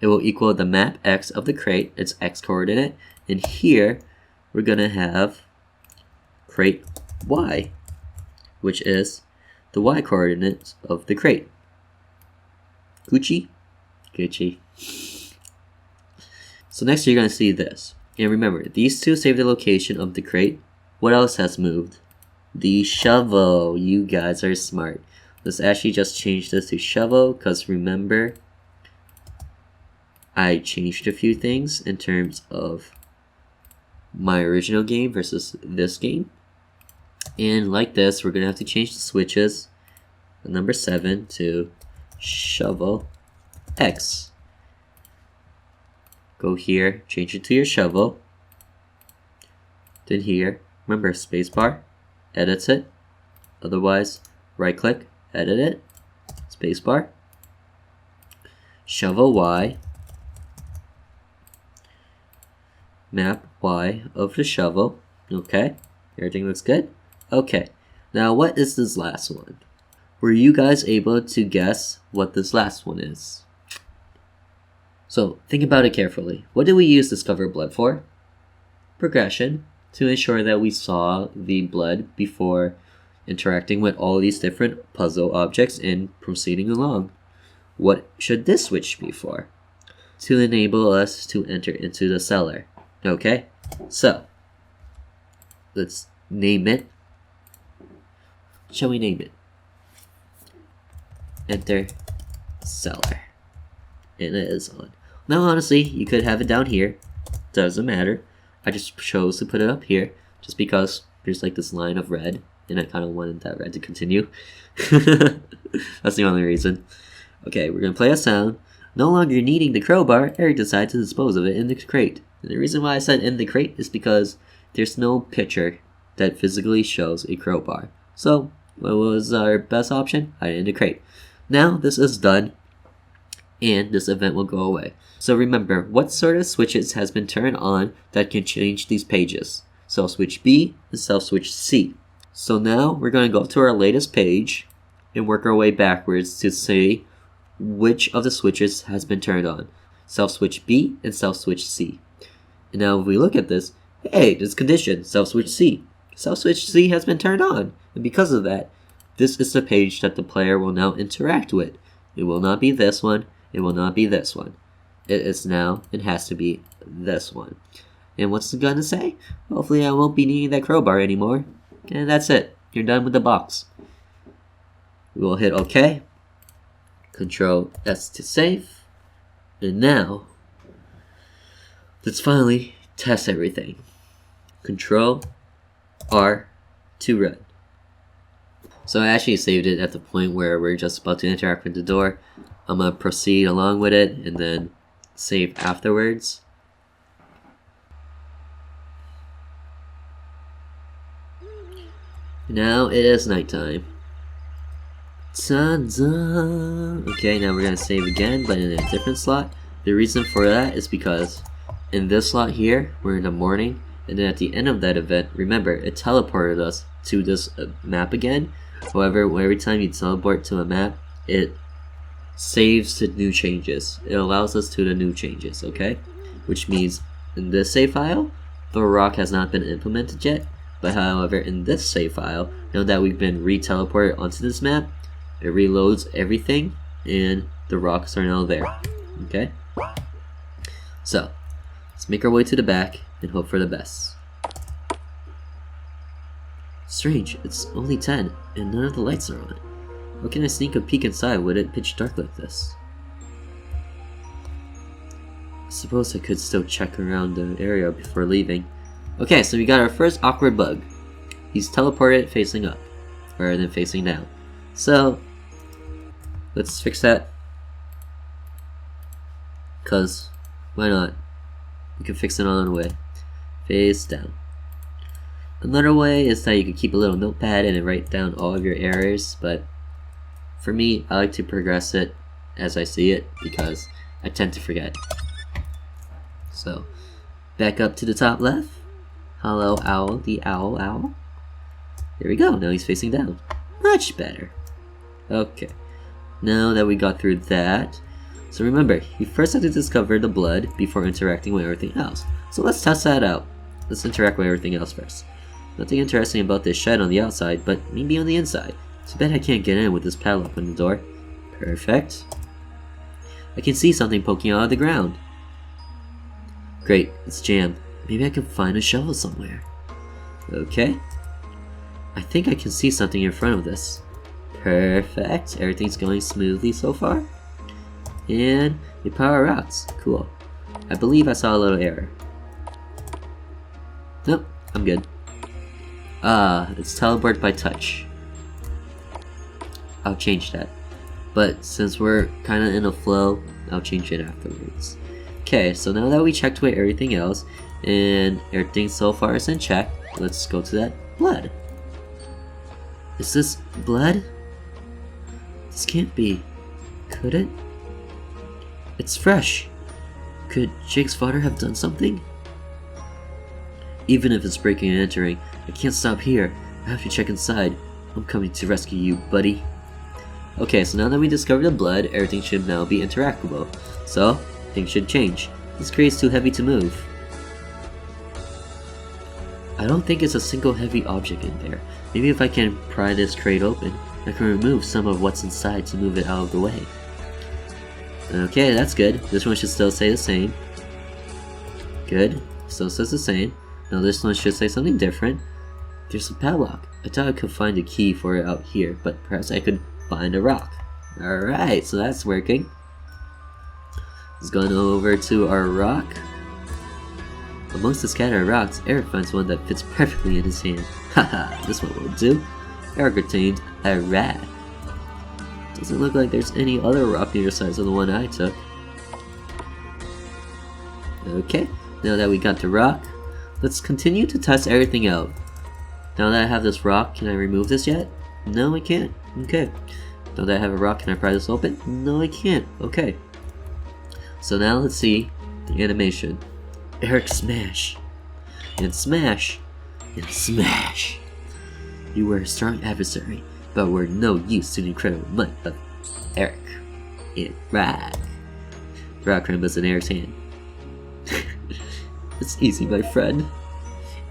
A: It will equal the map x of the crate, its x coordinate. And here, we're going to have crate y, which is the y coordinate of the crate. Gucci? Gucci. So next you're going to see this. And remember, these 2 save the location of the crate. What else has moved? The shovel. You guys are smart. Let's actually just change this to shovel, because remember, I changed a few things in terms of my original game versus this game. And like this, we're going to have to change the switches, number 7 to shovel X. Go here, change it to your shovel. Then here, remember spacebar, edits it. Otherwise, right click, edit it, spacebar. Shovel Y, map Y of the shovel. Okay, everything looks good. Okay, now what is this last one? Were you guys able to guess what this last one is? So think about it carefully. What did we use Discover Blood for? Progression, to ensure that we saw the blood before interacting with all these different puzzle objects and proceeding along. What should this switch be for? To enable us to enter into the cellar. Okay, so let's name it. Shall we name it? Enter cellar. And it is on. Now honestly, you could have it down here. Doesn't matter. I just chose to put it up here just because there's like this line of red, and I kind of wanted that red to continue. That's the only reason. Okay, we're gonna play a sound. No longer needing the crowbar, Eric decides to dispose of it in the crate. And the reason why I said in the crate is because there's no picture that physically shows a crowbar. So, what was our best option? Hide it in the crate. Now, this is done, and this event will go away. So remember, what sort of switches has been turned on that can change these pages? Self switch B and self switch C. So now, we're going to go to our latest page and work our way backwards to see which of the switches has been turned on. Self switch B and self switch C. And now if we look at this, hey, this condition, self switch C. Self switch C has been turned on. And because of that, this is the page that the player will now interact with. It will not be this one. It will not be this one. It is now, it has to be this one. And what's it gonna say? Hopefully I won't be needing that crowbar anymore. And that's it. You're done with the box. We will hit OK. Control S to save. And now, let's finally test everything. Control R to run. So I actually saved it at the point where we're just about to interact with the door. I'm going to proceed along with it and then save afterwards. Now it is nighttime. Dun, dun. Okay, now we're going to save again, but in a different slot. The reason for that is because in this slot here, we're in the morning, and then at the end of that event, remember, it teleported us to this map again. However, every time you teleport to a map, it saves to new changes. It allows us to the new changes, okay? Which means in this save file, the rock has not been implemented yet. But however, in this save file, now that we've been re-teleported onto this map, it reloads everything and the rocks are now there, okay? So, let's make our way to the back and hope for the best. Strange, it's only 10 and none of the lights are on. How can I sneak a peek inside with it pitch dark like this? I suppose I could still check around the area before leaving. Okay, so we got our first awkward bug. He's teleported facing up, rather than facing down. So, let's fix that. Cause, why not? You can fix it on the way. Face down. Another way is that you could keep a little notepad and write down all of your errors, but for me, I like to progress it as I see it because I tend to forget. So, back up to the top left. Hello, owl, the owl. There we go, now he's facing down. Much better. Okay, now that we got through that, so remember, you first have to discover the blood before interacting with everything else. So let's test that out. Let's interact with everything else first. Nothing interesting about this shed on the outside, but maybe on the inside. Too bad I can't get in with this padlock on the door. Perfect. I can see something poking out of the ground. Great, it's jammed. Maybe I can find a shovel somewhere. Okay. I think I can see something in front of this. Perfect. Everything's going smoothly so far. And the power rocks. Cool. I believe I saw a little error. Nope, I'm good. It's teleport by touch. I'll change that. But since we're kind of in a flow, I'll change it afterwards. Okay, so now that we checked with everything else, and everything so far is in check, let's go to that blood. Is this blood? This can't be. Could it? It's fresh. Could Jake's father have done something? Even if it's breaking and entering, I can't stop here. I have to check inside. I'm coming to rescue you, buddy. Okay, so now that we discovered the blood, everything should now be interactable. So, things should change. This crate's too heavy to move. I don't think it's a single heavy object in there. Maybe if I can pry this crate open, I can remove some of what's inside to move it out of the way. Okay, that's good. This one should still say the same. Good. Still says the same. Now this one should say something different. There's a padlock. I thought I could find a key for it out here, but perhaps I could find a rock. Alright, so that's working. Let's go over to our rock. Amongst the scattered rocks, Eric finds one that fits perfectly in his hand. Haha, this one will do. Eric retained a rat. Doesn't look like there's any other rock near the size of the one I took. Okay, now that we got the rock, let's continue to test everything out. Now that I have this rock, can I remove this yet? No, I can't. Okay. Now that I have a rock, can I pry this open? No, I can't. Okay. So now let's see the animation. Eric smash. And smash. And smash. You were a strong adversary, but were no use to the incredible might of Eric. And rock. Rock crumbles in Eric's hand. It's easy, my friend.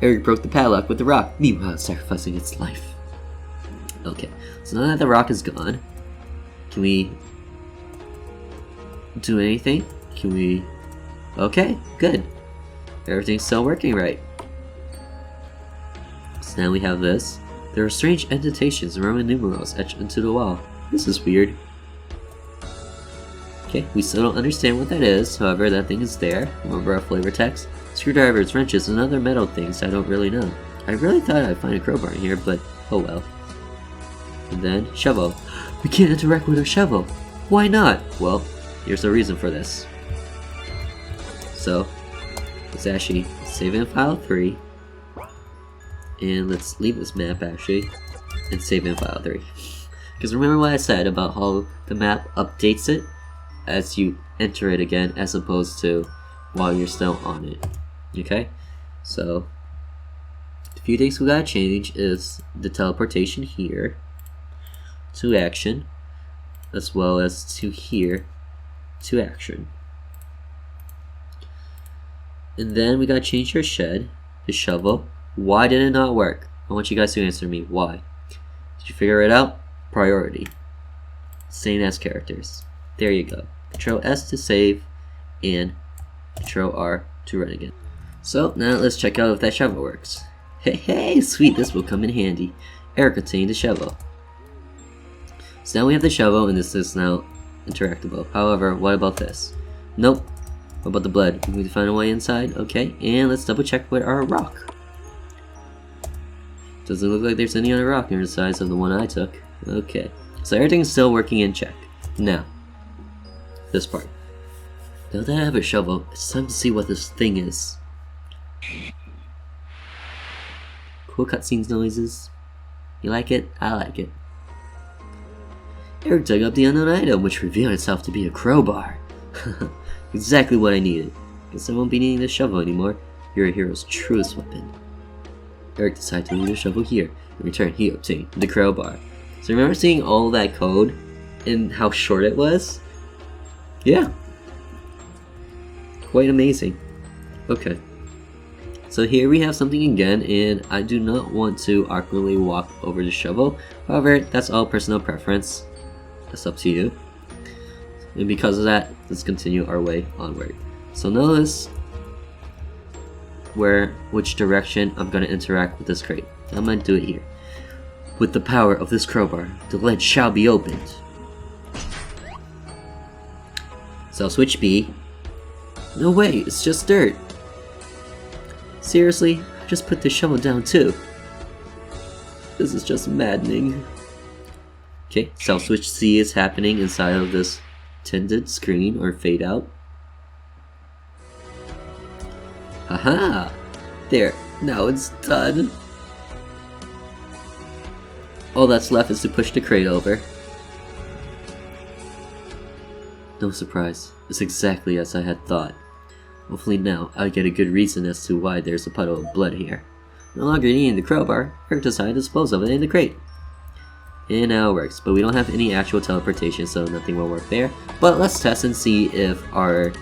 A: Eric broke the padlock with the rock, meanwhile sacrificing its life. Okay, so now that the rock is gone, can we do anything? Can we... Okay, good. Everything's still working right. So now we have this. There are strange indentations and Roman numerals etched into the wall. This is weird. Okay, we still don't understand what that is, however that thing is there. Remember our flavor text? Screwdrivers, wrenches, and other metal things I don't really know. I really thought I'd find a crowbar in here, but oh well. And then, shovel. We can't interact with our shovel. Why not? Well, here's the reason for this. So, let's actually save in file 3. And let's leave this map actually, and save in file 3. Because remember what I said about how the map updates it as you enter it again, as opposed to while you're still on it. Okay? So, the few things we gotta change is the teleportation here to action, as well as to here to action. And then we gotta change your shed, the shovel. Why did it not work? I want you guys to answer me. Why? Did you figure it out? Priority. Same as characters. There you go. Control S to save, and Control R to run again. So now let's check out if that shovel works. Hey, sweet, this will come in handy. Eric obtained the shovel. So now we have the shovel, and this is now interactable. However, what about this? Nope. What about the blood? We need to find a way inside. Okay, and let's double check with our rock. Doesn't look like there's any other rock near the size of the one I took. Okay, so everything's still working in check. Now, this part. Now that I have a shovel, it's time to see what this thing is. Cool cutscenes noises. You like it? I like it. Eric dug up the unknown item, which revealed itself to be a crowbar. Exactly what I needed. Guess I won't be needing this shovel anymore. You're a hero's truest weapon. Eric decided to leave the shovel here. In return, he obtained the crowbar. So remember seeing all that code and how short it was? Yeah. Quite amazing. Okay. So here we have something again, and I do not want to awkwardly walk over the shovel. However, that's all personal preference. That's up to you. And because of that, let's continue our way onward. So notice which direction I'm going to interact with this crate. I'm going to do it here. With the power of this crowbar, the lid shall be opened. So I'll switch B. No way, it's just dirt. Seriously, I just put the shovel down too. This is just maddening. Okay, so switch C is happening inside of this tinted screen or fade out. Haha! There, now it's done. All that's left is to push the crate over. No surprise, it's exactly as I had thought. Hopefully now I'll get a good reason as to why there's a puddle of blood here. No longer needing the crowbar, Eric decided to dispose of it in the crate. And now it works, but we don't have any actual teleportation, so nothing will work there. But let's test and see if our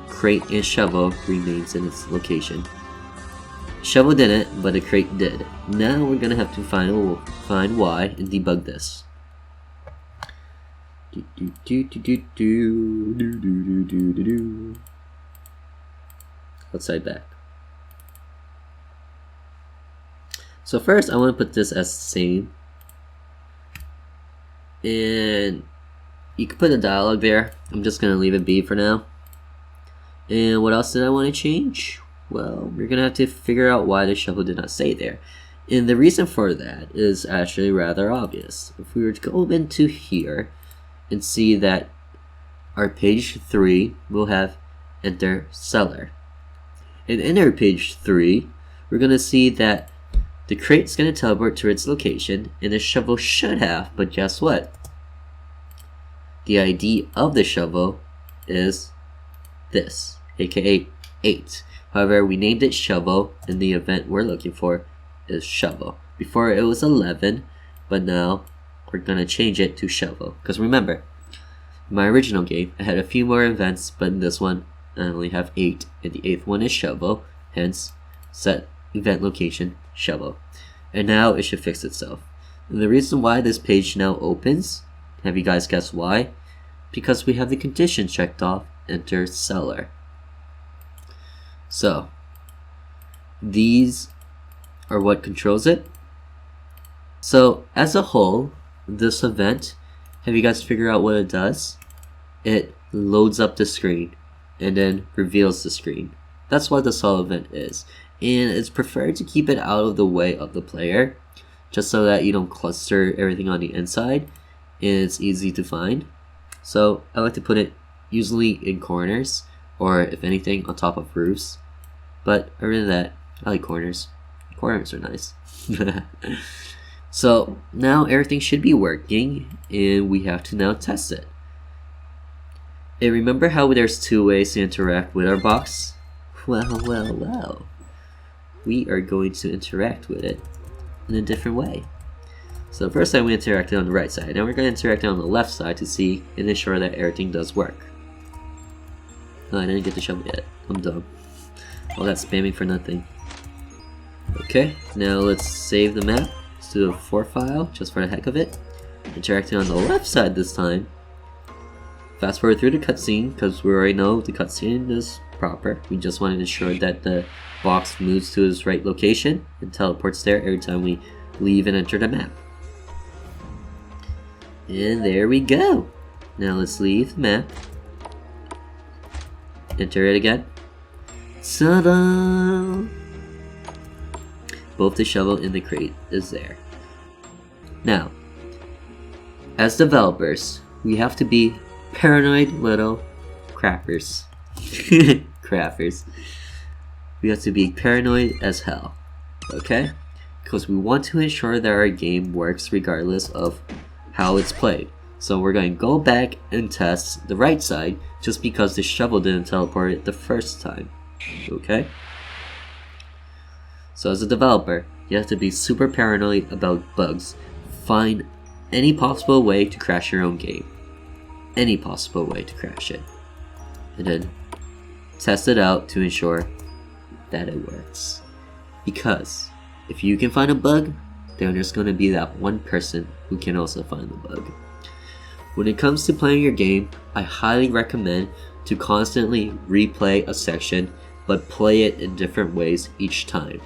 A: crate and shovel remains in its location. Shovel didn't, but the crate did. Now we're gonna have to find why and debug this. Outside back. So first I want to put this as same. And you can put a dialogue there. I'm just gonna leave it be for now. And what else did I want to change? Well, we're gonna have to figure out why the shovel did not stay there. And the reason for that is actually rather obvious. If we were to go into here and see that our page 3 will have enter seller. And in our page 3, we're gonna see that the crate's gonna teleport to its location, and the shovel should have, but guess what? The ID of the shovel is this, aka 8. However, we named it shovel, and the event we're looking for is shovel. Before it was 11, but now we're gonna change it to shovel. Because remember, in my original game, I had a few more events, but in this one, I only have 8, and the 8th one is shovel, hence set event location shovel. And now it should fix itself. And the reason why this page now opens, have you guys guessed why? Because we have the condition checked off, enter seller. So, these are what controls it. So, as a whole, this event, have you guys figured out what it does? It loads up the screen and then reveals the screen. That's what this whole event is. And it's preferred to keep it out of the way of the player, just so that you don't cluster everything on the inside and it's easy to find. So I like to put it usually in corners, or if anything on top of roofs. But other than that, I like corners. Corners are nice. So now everything should be working, and we have to now test it. And remember how there's 2 ways to interact with our box? Well. We are going to interact with it in a different way. So first time we interacted on the right side. Now we're going to interact on the left side to see and ensure that everything does work. Oh, I didn't get the shovel yet. I'm dumb. All that spamming for nothing. Okay, now let's save the map. Let's do a 4 file just for the heck of it. Interacting on the left side this time. Fast forward through the cutscene because we already know the cutscene is proper. We just want to ensure that the box moves to its right location and teleports there every time we leave and enter the map. And there we go. Now let's leave the map. Enter it again. Ta-da! Both the shovel and the crate is there. Now, as developers, we have to be paranoid little crappers. Crappers. We have to be paranoid as hell. Okay? Because we want to ensure that our game works regardless of how it's played. So we're going to go back and test the right side just because the shovel didn't teleport it the first time. Okay? So as a developer, you have to be super paranoid about bugs. Find any possible way to crash your own game. Any possible way to crash it. And then test it out to ensure that it works. Because if you can find a bug, then there's going to be that one person who can also find the bug. When it comes to playing your game, I highly recommend to constantly replay a section, but play it in different ways each time.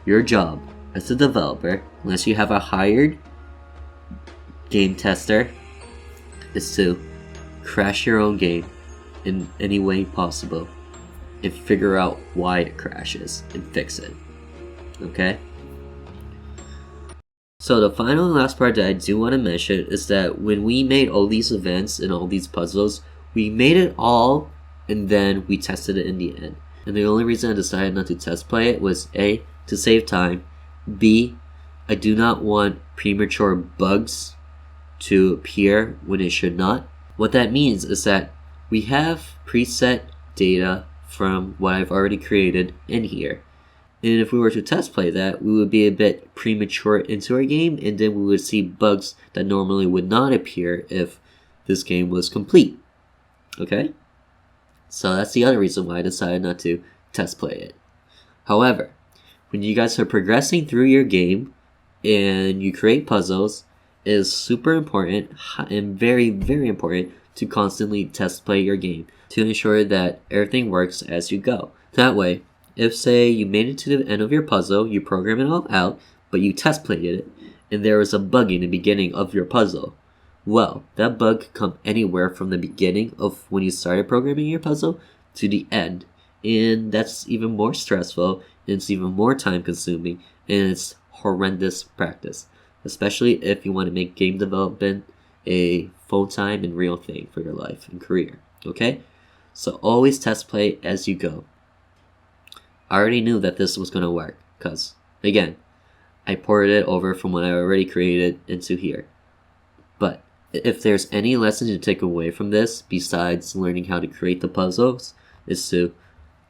A: Your job as a developer, unless you have a hired game tester, is to crash your own game in any way possible and figure out why it crashes and fix it. Okay? So the final and last part that I do want to mention is that when we made all these events and all these puzzles, we made it all and then we tested it in the end. And the only reason I decided not to test play it was A, to save time, B, I do not want premature bugs to appear when it should not. What that means is that we have preset data from what I've already created in here. And if we were to test play that, we would be a bit premature into our game, and then we would see bugs that normally would not appear if this game was complete. Okay? So that's the other reason why I decided not to test play it. However, when you guys are progressing through your game and you create puzzles, it is super important and very, very important to constantly test play your game to ensure that everything works as you go. That way, if say you made it to the end of your puzzle, you program it all out, but you test played it, and there was a bug in the beginning of your puzzle, well, that bug could come anywhere from the beginning of when you started programming your puzzle to the end, and that's even more stressful, and it's even more time consuming, and it's horrendous practice, especially if you want to make game development a full-time and real thing for your life and career. Okay, so always test play as you go. I already knew that this was going to work because, again, I ported it over from what I already created into here. But if there's any lesson to take away from this besides learning how to create the puzzles, is to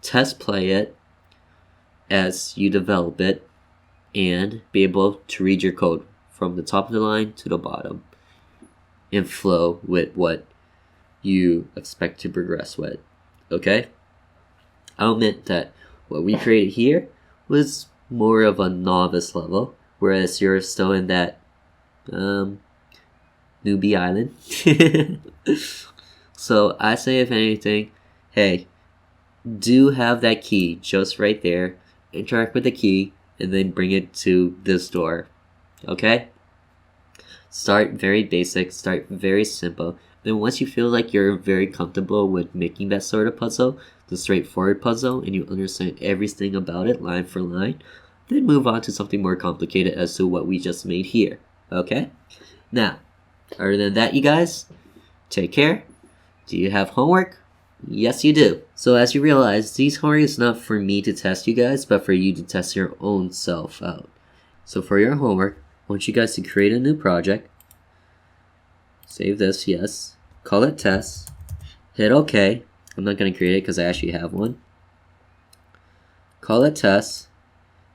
A: test play it as you develop it and be able to read your code from the top of the line to the bottom and flow with what you expect to progress with. Okay? I'll admit that what we created here was more of a novice level, whereas you're still in that newbie island. So I say, if anything, hey, do have that key just right there, interact with the key, and then bring it to this door. Okay? Start very basic, start very simple. Then once you feel like you're very comfortable with making that sort of puzzle, the straightforward puzzle, and you understand everything about it line for line, then move on to something more complicated as to what we just made here. Okay? Now, other than that, you guys, take care. Do you have homework? Yes, you do. So as you realize, these homework is not for me to test you guys, but for you to test your own self out. So for your homework, I want you guys to create a new project. Save this, yes. Call it test. Hit OK. I'm not going to create it because I actually have one. Call it test.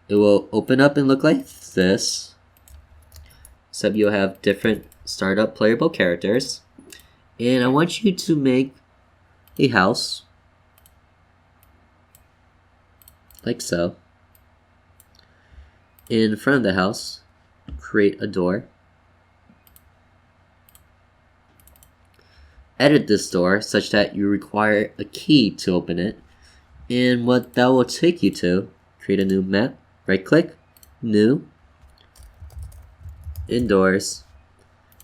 A: It will open up and look like this. Except you'll have different startup playable characters. And I want you to make a house. Like so. In front of the house, create a door. Edit this door such that you require a key to open it. And what that will take you to, create a new map, right click, new, indoors.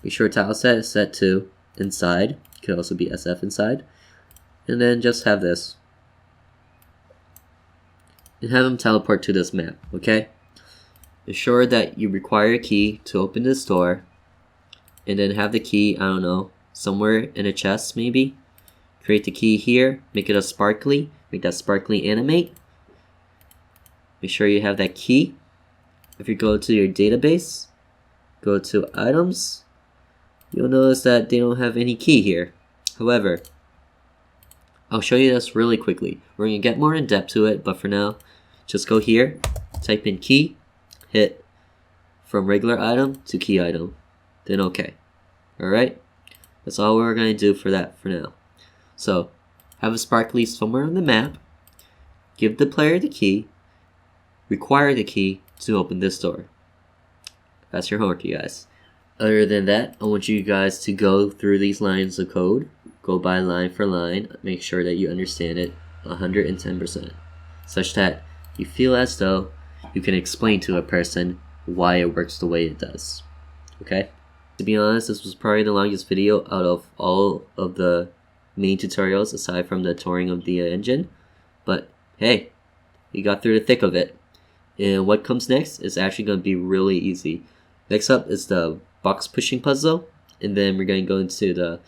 A: Be sure tile set is set to inside, could also be SF inside. And then just have this. And have them teleport to this map, okay? Ensure that you require a key to open this door. And then have the key, I don't know, somewhere in a chest maybe. Create the key here, make it a sparkly, make that sparkly animate. Make sure you have that key. If you go to your database, go to items, you'll notice that they don't have any key here. However, I'll show you this really quickly. We're going to get more in depth to it, but for now, just go here, type in key, hit from regular item to key item, then OK. Alright? That's all we're going to do for that for now. So, have a sparkly somewhere on the map, give the player the key, require the key to open this door. That's your homework, you guys. Other than that, I want you guys to go through these lines of code, go by line for line, make sure that you understand it 110%, such that you feel as though you can explain to a person why it works the way it does. Okay? To be honest, this was probably the longest video out of all of the main tutorials aside from the touring of the engine, but hey, you got through the thick of it. And what comes next is actually going to be really easy. Next up is the box pushing puzzle, and then we're going to go into the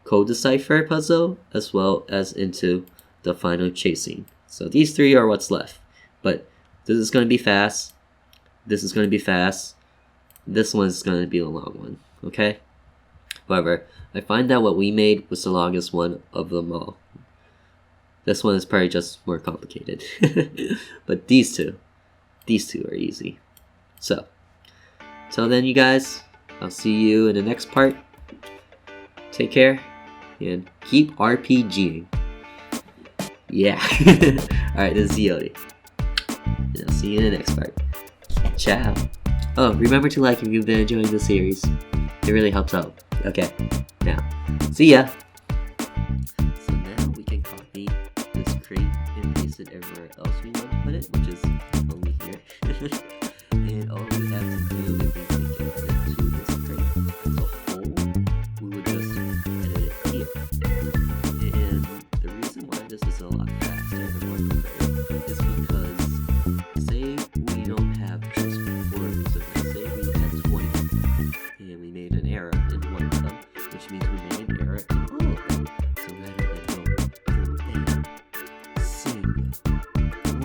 A: code decipher puzzle as well as into the final chasing. So these three are what's left, but this is going to be fast, this is going to be fast, this one's going to be a long one, okay? However, I find that what we made was the longest one of them all. This one is probably just more complicated. But these two are easy. So, till then you guys, I'll see you in the next part. Take care, and keep RPGing. Yeah. Alright, this is TheOdie. And I'll see you in the next part. Ciao. Oh, remember to like if you've been enjoying the series. It really helps out. Okay, now, see ya! So now we can copy this crate and paste it everywhere else we want to put it, which is only here. And all we have to do